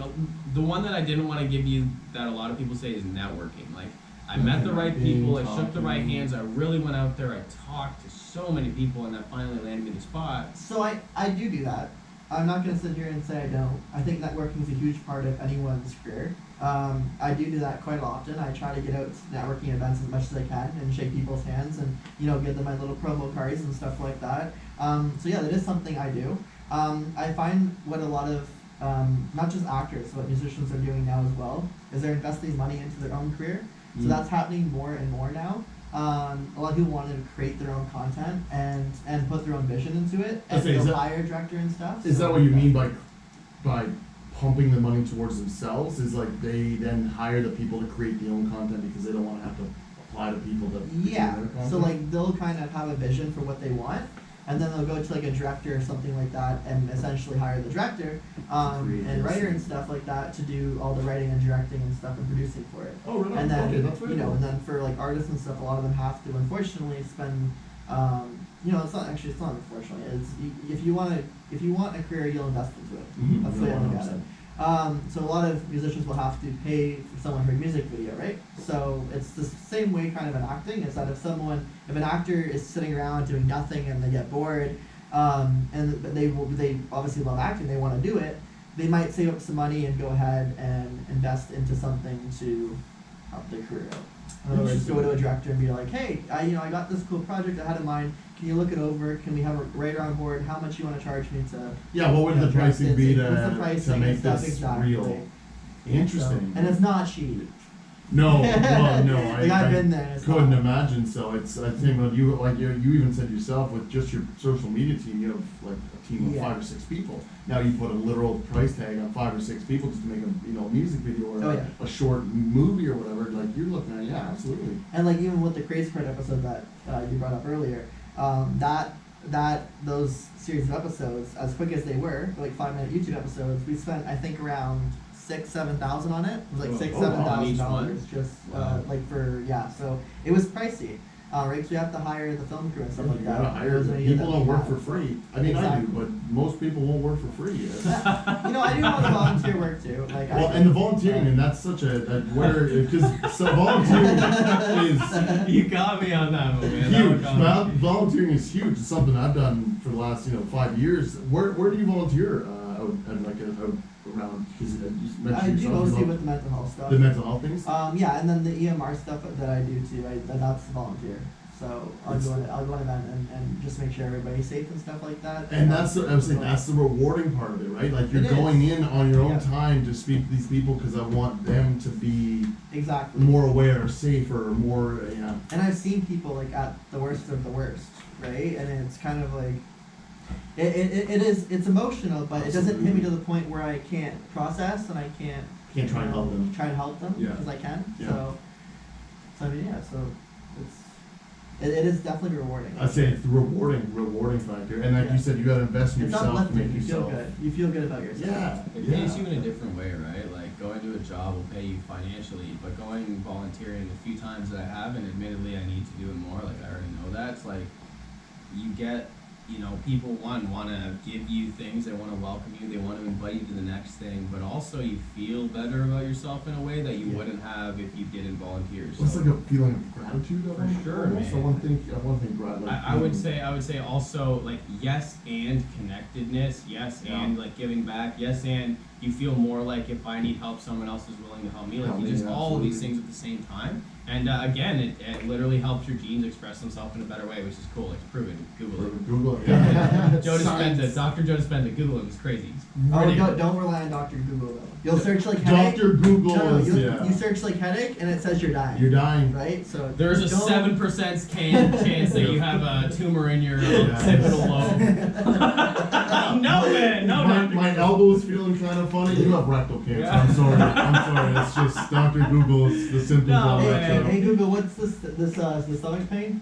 Speaker 1: the one that I didn't want to give you that a lot of people say is networking. Like, I met the right people, I shook the right hands, I really went out there, I talked to so many people, and that finally landed me the spot.
Speaker 3: So I do that. I'm not going to sit here and say I don't. I think networking is a huge part of anyone's career. I do that quite often. I try to get out to networking events as much as I can and shake people's hands and, give them my little promo cards and stuff like that. So yeah, that is something I do. I find what a lot of, not just actors, what musicians are doing now as well, is they're investing money into their own career. So that's happening more and more now. A lot of people want to create their own content and put their own vision into it, and they'll hire a director and stuff.
Speaker 2: Is that what you mean by pumping the money towards themselves? Is like they then hire the people to create their own content because they don't want to have to apply to people to do
Speaker 3: Yeah.
Speaker 2: their content?
Speaker 3: So like they'll kind of have a vision for what they want, and then they'll go to like a director or something like that, and essentially hire the director
Speaker 2: create
Speaker 3: and
Speaker 2: this
Speaker 3: writer
Speaker 2: and-
Speaker 3: and stuff like that to do all the writing and directing and stuff and producing for it.
Speaker 2: Oh, really?
Speaker 3: And then
Speaker 2: Okay, that's very cool.
Speaker 3: and then for like artists and stuff, a lot of them have to unfortunately spend. It's not unfortunately. It's if you want a career, you'll invest into it.
Speaker 2: Mhm.
Speaker 3: That's the way I look at
Speaker 2: 100%.
Speaker 3: it. So a lot of musicians will have to pay for someone for a music video, right? So it's the same way kind of in acting, is that if an actor is sitting around doing nothing and they get bored, and they obviously love acting, they want to do it, they might save up some money and go ahead and invest into something to help their career out. In other words, go to a director and be like, hey, I got this cool project I had in mind. Can you look it over? Can we have a writer on board? How much you want to charge me to?
Speaker 2: Yeah, what would the
Speaker 3: direct
Speaker 2: pricing
Speaker 3: it?
Speaker 2: be
Speaker 3: What's the
Speaker 2: to
Speaker 3: pricing
Speaker 2: make
Speaker 3: and stuff?
Speaker 2: this
Speaker 3: Exactly.
Speaker 2: real? Interesting.
Speaker 3: So, and it's not cheap.
Speaker 2: No, well, no,
Speaker 3: Like, I've been there. It's
Speaker 2: couldn't
Speaker 3: not.
Speaker 2: imagine. So it's, I think, when you even said yourself, with just your social media team, you have like a team of
Speaker 3: Yeah.
Speaker 2: 5 or 6 people. Now you put a literal price tag on 5 or 6 people just to make a music video or
Speaker 3: Oh, yeah.
Speaker 2: a short movie or whatever. Like you're looking at, yeah, absolutely.
Speaker 3: And like even with the Crazy Part episode that you brought up earlier, those series of episodes, as quick as they were, like 5-minute YouTube episodes, we spent I think around $6,000-7,000 on it. It was like
Speaker 1: Oh,
Speaker 3: $6,000-7,000 just
Speaker 1: Wow.
Speaker 3: So it was pricey. Right, because we have to hire the film crew and stuff like
Speaker 2: You
Speaker 3: that.
Speaker 2: gotta hire
Speaker 3: Those are
Speaker 2: them.
Speaker 3: the
Speaker 2: People
Speaker 3: that
Speaker 2: don't
Speaker 3: we
Speaker 2: work
Speaker 3: have.
Speaker 2: for free. I mean, I do,
Speaker 3: Exactly.
Speaker 2: but most people won't work for free.
Speaker 3: I do want to volunteer work too. Like
Speaker 2: Well, and the volunteering, and that's such because volunteering is
Speaker 1: You got me on that one, man.
Speaker 2: huge.
Speaker 1: That one got me.
Speaker 2: Volunteering is huge. It's something I've done for the last 5 years. Where do you volunteer? Around? Because you mentioned
Speaker 3: I do
Speaker 2: yourself
Speaker 3: mostly
Speaker 2: about
Speaker 3: with the mental health stuff.
Speaker 2: the mental health things.
Speaker 3: Yeah, and then the EMR stuff that I do too. That's volunteer. So I'll go to an event and just make sure everybody's safe and stuff like that.
Speaker 2: And I was saying that's the rewarding part of it, right? Like you're
Speaker 3: It is.
Speaker 2: going in on your own
Speaker 3: Yeah.
Speaker 2: time to speak to these people because I want them to be
Speaker 3: Exactly.
Speaker 2: more aware, safer, more. Yeah.
Speaker 3: And I've seen people like at the worst of the worst, right? And it's kind of like it's emotional, but it doesn't hit me to the point where I can't process and I can't
Speaker 2: Can't try and help them.
Speaker 3: Try and help them
Speaker 2: Yeah.
Speaker 3: because I can.
Speaker 2: Yeah.
Speaker 3: So I mean, yeah. So it is definitely rewarding.
Speaker 2: I'd say it's the rewarding factor. And like
Speaker 3: Yeah.
Speaker 2: you said, you got to invest in
Speaker 3: It's
Speaker 2: yourself to
Speaker 3: uplifting.
Speaker 2: make
Speaker 3: You feel
Speaker 2: yourself.
Speaker 3: good. You feel good about yourself.
Speaker 2: Yeah.
Speaker 1: It pays you in a different way, right? Like going to a job will pay you financially, but going volunteering the few times that I have, and admittedly I need to do it more, like I already know that, it's like you get, people want to give you things, they want to welcome you, they want to invite you to the next thing, but also you feel better about yourself in a way that you
Speaker 3: Yeah.
Speaker 1: wouldn't have if you didn't volunteer.
Speaker 2: Well, it's
Speaker 1: So
Speaker 2: like a feeling of gratitude.
Speaker 1: For sure,
Speaker 2: almost.
Speaker 1: man.
Speaker 2: I want to think gratitude.
Speaker 1: I would say also like yes and connectedness, yes
Speaker 2: Yeah.
Speaker 1: and like giving back, yes and You feel more like if I need help, someone else is willing to help me. Like, you just all of these things at the same time. And again, it literally helps your genes express themselves in a better way, which is cool. It's proven. Google it.
Speaker 2: Google it. Yeah.
Speaker 1: Joe Dispenza, Dr. Joe Dispenza, Google him. He's crazy.
Speaker 3: Don't rely on Dr. Google though. You'll search like headache.
Speaker 2: Dr. Google
Speaker 3: you search like headache and it says you're dying.
Speaker 2: You're dying.
Speaker 3: Right? So
Speaker 1: there's a 7% chance that you have a tumor in your occipital lobe. No, man. No,
Speaker 2: my elbow's feeling kind of funny. You have rectal cancer. Yeah. I'm sorry. It's just Dr. Google's the symptoms of it.
Speaker 3: Hey Google, what's this the stomach pain?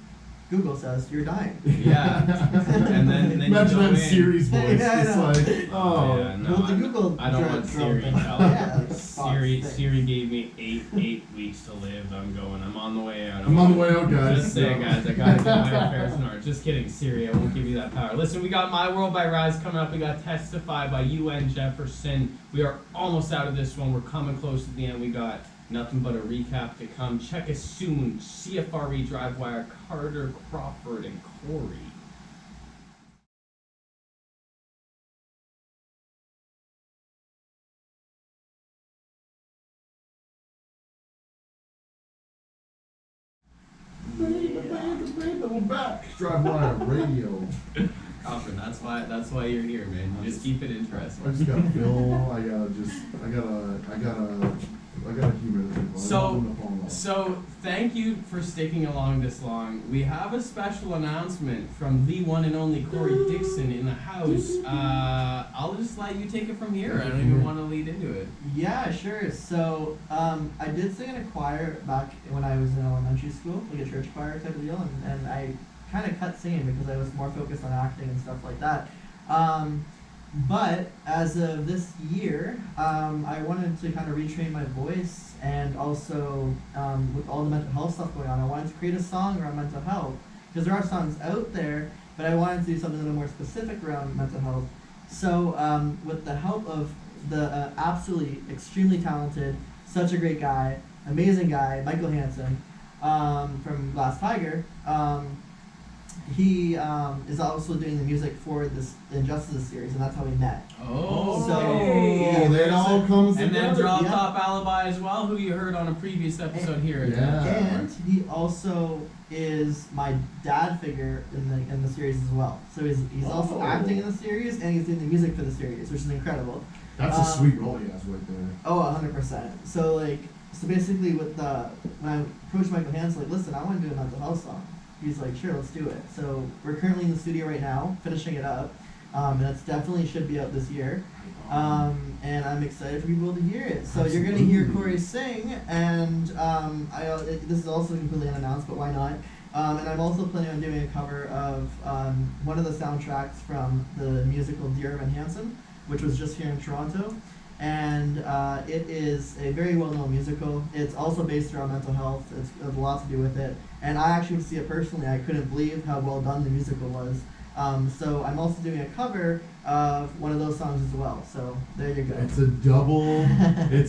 Speaker 3: Google says you're dying.
Speaker 1: Yeah. and then
Speaker 2: imagine that Siri's voice.
Speaker 3: Yeah,
Speaker 2: it's like, oh.
Speaker 1: Yeah, no, I don't want Siri help. Siri gave me eight weeks to live. I'm on the way out.
Speaker 2: I'm on the way out, guys.
Speaker 1: Just saying, guys, I gotta get my affairs in order. Just kidding, Siri, I won't give you that power. Listen, we got My World by Rise coming up. We got Testify by UN Jefferson. We are almost out of this one. We're coming close to the end. We got nothing but a recap to come. Check us soon. CFRE, DriveWire, Carter, Crawford, and Corey.
Speaker 2: We're back. DriveWire Radio.
Speaker 1: Crawford, that's why you're here, man. You just keep it interesting.
Speaker 2: I just gotta fill. I gotta humor the people.
Speaker 1: So thank you for sticking along this long. We have a special announcement from the one and only Corey Dixon in the house. I'll just let you take it from here. I don't even want to lead into it.
Speaker 3: Yeah, sure. So I did sing in a choir back when I was in elementary school, like a church choir type of deal, and I kind of cut singing because I was more focused on acting and stuff like that. But as of this year, I wanted to kind of retrain my voice, and also with all the mental health stuff going on, I wanted to create a song around mental health, because there are songs out there, but I wanted to do something a little more specific around mental health. So with the help of the absolutely extremely talented, such a great guy, amazing guy, Michael Hansen from Glass Tiger, he is also doing the music for this Injustice series, and that's how we met.
Speaker 1: Oh,
Speaker 3: so
Speaker 2: it all comes
Speaker 1: and
Speaker 2: together.
Speaker 1: then Drop Top Alibi as well, who you heard on a previous episode here.
Speaker 3: And he also is my dad figure in the series as well. So he's also acting in the series, and he's doing the music for the series, which is incredible.
Speaker 2: That's a sweet role he has right there.
Speaker 3: Oh, 100%. So basically when I approached Michael Hansen, listen, I want to do a mental health song. He's like, sure, let's do it. So we're currently in the studio right now, finishing it up, and it definitely should be out this year. And I'm excited for people to hear it. So you're gonna hear Corey sing, and this is also completely unannounced, but why not? And I'm also planning on doing a cover of one of the soundtracks from the musical Dear Evan Hansen, which was just here in Toronto. And it is a very well-known musical. It's also based around mental health. It's has a lot to do with it. And I actually would see it personally. I couldn't believe how well done the musical was. So I'm also doing a cover of one of those songs as well. So there you go.
Speaker 2: It's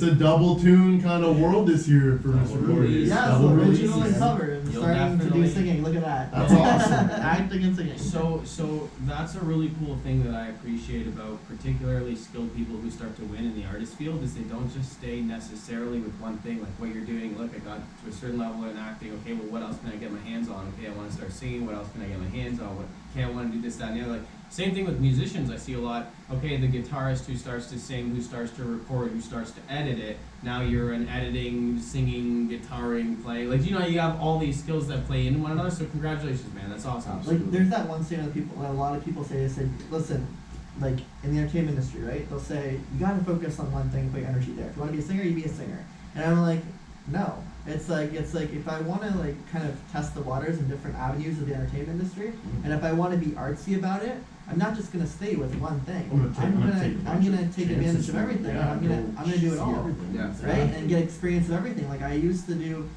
Speaker 2: a double tune kind of world this year for Mr. Corey.
Speaker 3: Yeah, so original and cover, and starting to do singing. Look at that.
Speaker 2: That's awesome.
Speaker 3: Acting and singing.
Speaker 1: So that's a really cool thing that I appreciate about particularly skilled people who start to win in the artist field, is they don't just stay necessarily with one thing, like what you're doing. Look, I got to a certain level in acting. Okay, well, what else can I get my hands on? Okay, I want to start singing. What else can I get my hands on? Okay, I want to do this, that, and the other. Same thing with musicians. I see a lot. Okay, the guitarist who starts to sing, who starts to record, who starts to edit it. Now you're an editing, singing, guitaring, play. You have all these skills that play into one another. So congratulations, man. That's awesome.
Speaker 3: There's that one statement that a lot of people say. They say, listen, in the entertainment industry, right? They'll say you got to focus on one thing and put your energy there. If you want to be a singer, you be a singer. And I'm like, no. It's like if I want to kind of test the waters in different avenues of the entertainment industry, and if I want to be artsy about it, I'm not just gonna stay with one thing. I'm gonna take advantage of everything.
Speaker 2: Yeah,
Speaker 3: I'm gonna do it all, right? And get experience of everything. I used to do,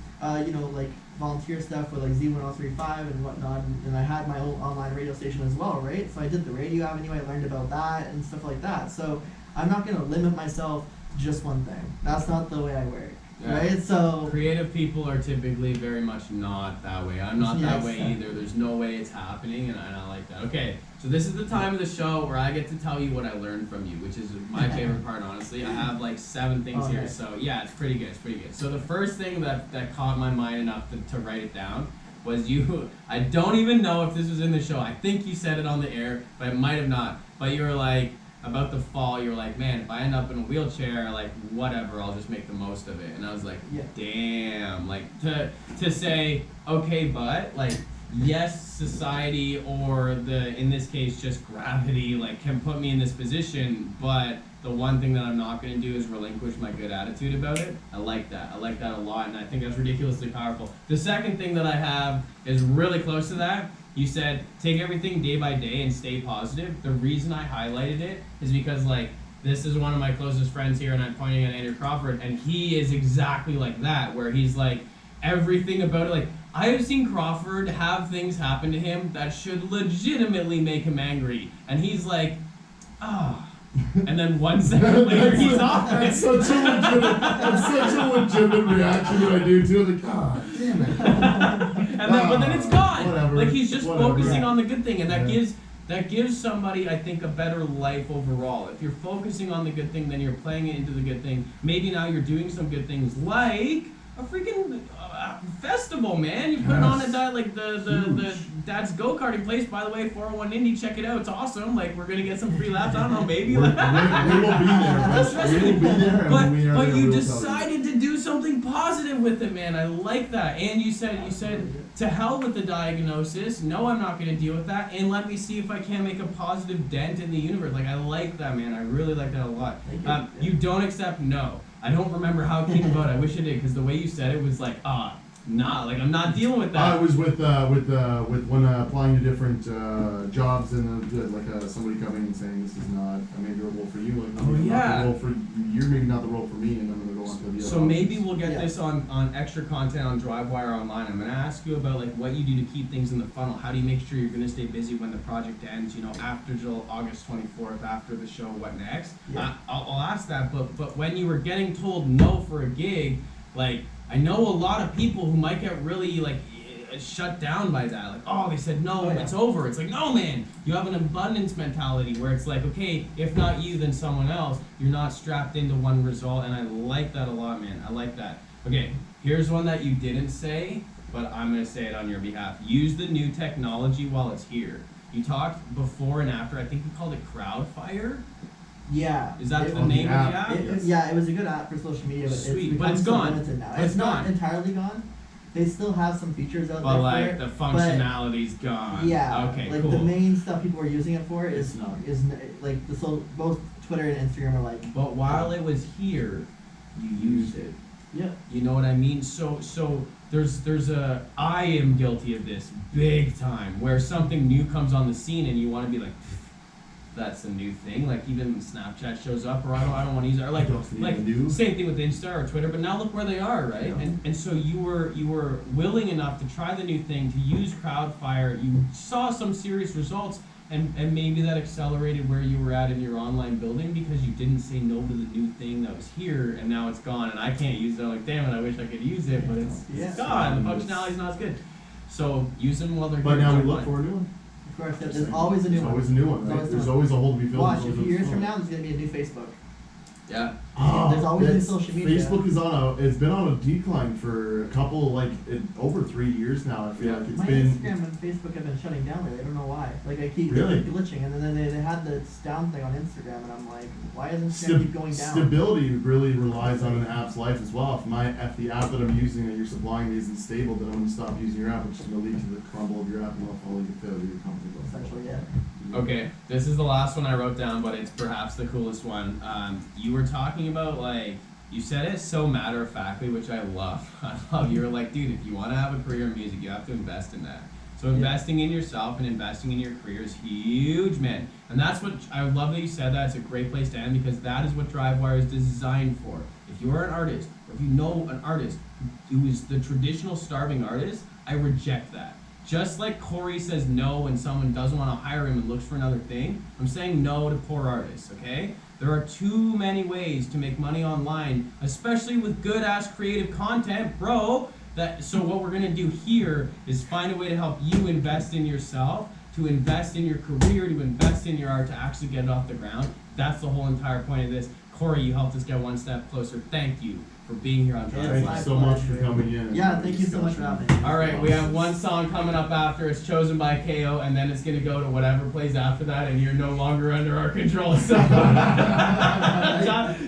Speaker 3: volunteer stuff with Z1035 and whatnot, and I had my own online radio station as well, right? So I did the radio avenue. I learned about that and stuff like that. So I'm not gonna limit myself to just one thing. That's not the way I work.
Speaker 1: Yeah.
Speaker 3: right? So
Speaker 1: Creative people are typically very much not that way. I'm not that way either. There's no way it's happening, and I like that. Okay, so this is the time of the show where I get to tell you what I learned from you, which is my favorite part, honestly. I have like 7 things here, so yeah, it's pretty good. It's pretty good. So the first thing that caught my mind enough to write it down was you. I don't even know if this was in the show. I think you said it on the air, but it might have not. But you were like, about the fall, you were like, man, if I end up in a wheelchair, like, whatever, I'll just make the most of it. And I was like, damn. Like, to say, okay, but, like, yes, society or in this case, just gravity, like, can put me in this position, but the one thing that I'm not going to do is relinquish my good attitude about it. I like that. I like that a lot, and I think that's ridiculously powerful. The second thing that I have is really close to that. You said, take everything day by day and stay positive. The reason I highlighted it is because, like, this is one of my closest friends here, and I'm pointing at Andrew Crawford, and he is exactly like that, where he's like, everything about it, like, I have seen Crawford have things happen to him that should legitimately make him angry, and he's like, ah. And then 1 second later, he's off.
Speaker 2: That's such a legitimate reaction that I do too. Like, God damn it.
Speaker 1: But then it's gone.
Speaker 2: Whatever.
Speaker 1: Like, he's just focusing on the good thing, and that
Speaker 2: Yeah.
Speaker 1: gives somebody, I think, a better life overall. If you're focusing on the good thing, then you're playing it into the good thing. Maybe now you're doing some good things, like a freaking festival, man. You're putting on the Dad's go-karting place. By the way, 401 Indy, check it out. It's awesome. Like, we're gonna get some free laps. I don't know, maybe.
Speaker 2: We will be there. We will be there.
Speaker 1: But you decided to do something positive with it, man. I like that. And you said to hell with the diagnosis. No, I'm not gonna deal with that. And let me see if I can make a positive dent in the universe. Like, I like that, man. I really like that a lot. You don't accept no. I don't remember how it came about. I wish I did, because the way you said it was like, nah, like, I'm not dealing with that.
Speaker 2: I was with when applying to different jobs, and somebody coming and saying, this is not maybe a role for you. Like, not the role for you're maybe not the role for me, and I'm gonna go on to the other.
Speaker 1: So maybe we'll get this on extra content on DriveWire online. I'm gonna ask you about, like, what you do to keep things in the funnel. How do you make sure you're gonna stay busy when the project ends? You know, after August 24th, after the show, what next?
Speaker 3: Yeah.
Speaker 1: I'll ask that. But when you were getting told no for a gig, like, I know a lot of people who might get really, like, shut down by that. Like, oh, they said no, it's over. It's like, no, man. You have an abundance mentality where it's like, okay, if not you, then someone else. You're not strapped into one result, and I like that a lot, man. I like that. Okay, here's one that you didn't say, but I'm going to say it on your behalf. Use the new technology while it's here. You talked before and after. I think you called it Crowdfire.
Speaker 3: Yeah.
Speaker 1: Is that the name of the app?
Speaker 3: It was a good app for social media, but
Speaker 1: Sweet,
Speaker 3: but
Speaker 1: it's gone.
Speaker 3: Now. It's not entirely gone. They still have some features out there.
Speaker 1: But, like,
Speaker 3: for it,
Speaker 1: the functionality's gone.
Speaker 3: Yeah.
Speaker 1: Okay,
Speaker 3: like,
Speaker 1: cool.
Speaker 3: the main stuff people are using it for is like both Twitter and Instagram are like.
Speaker 1: But while it was here, you used it.
Speaker 3: Yeah.
Speaker 1: You know what I mean? So there's I am guilty of this big time, where something new comes on the scene and you want to be like, that's a new thing. Like, even Snapchat shows up, or I don't want to use it, or like same thing with Insta or Twitter. But now look where they are, right?
Speaker 2: Yeah.
Speaker 1: And so you were willing enough to try the new thing, to use Crowdfire. You saw some serious results, and maybe that accelerated where you were at in your online building, because you didn't say no to the new thing that was here, and now it's gone, and I can't use it. I'm like, damn it, I wish I could use it, but it's gone. The functionality's not as good. So use them while they're here.
Speaker 2: But now we look for a new one.
Speaker 3: Of course, there's always a new one.
Speaker 2: There's always a new one, right? There's always a hole to be filled.
Speaker 3: Watch, a few years from now, there's gonna be a new Facebook.
Speaker 1: Yeah.
Speaker 3: There's always new social media.
Speaker 2: Facebook is it's been on a decline for a couple, over 3 years now. I feel like it's
Speaker 3: My
Speaker 2: been.
Speaker 3: Instagram and Facebook have been shutting down lately. I don't know why. Like, they keep glitching, and then they had this down thing on Instagram, and I'm like, why doesn't Instagram keep going down?
Speaker 2: Stability really relies on an app's life as well. If the app that I'm using that you're supplying me isn't stable, then I'm going to stop using your app, which is going to lead to the crumble of your app and ultimately the failure of your company.
Speaker 3: Essentially, yeah.
Speaker 1: Okay, this is the last one I wrote down, but it's perhaps the coolest one. You were talking about, like, you said it so matter-of-factly, which I love. I love. You were like, dude, if you want to have a career in music, you have to invest in that. So investing in yourself and investing in your career is huge, man. And that's what, I love that you said that. It's a great place to end, because that is what DriveWire is designed for. If you are an artist, or if you know an artist who is the traditional starving artist, I reject that. Just like Corey says no when someone doesn't want to hire him and looks for another thing, I'm saying no to poor artists, okay? There are too many ways to make money online, especially with good-ass creative content, bro. So what we're going to do here is find a way to help you invest in yourself, to invest in your career, to invest in your art, to actually get it off the ground. That's the whole entire point of this. Corey, you helped us get one step closer. Thank you for being here on
Speaker 3: Yeah,
Speaker 1: DriveWire.
Speaker 2: Thank you so much for coming in.
Speaker 3: Yeah, thank you so much for having me.
Speaker 1: All right, we have one song coming up after. It's chosen by KO, and then it's going to go to whatever plays after that, and you're no longer under our control. So,
Speaker 2: Thank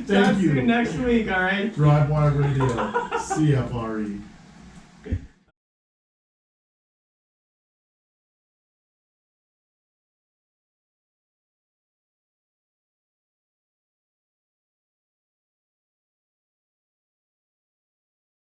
Speaker 1: talk
Speaker 2: you.
Speaker 1: to you next week, all right?
Speaker 2: DriveWire Radio, CFRE.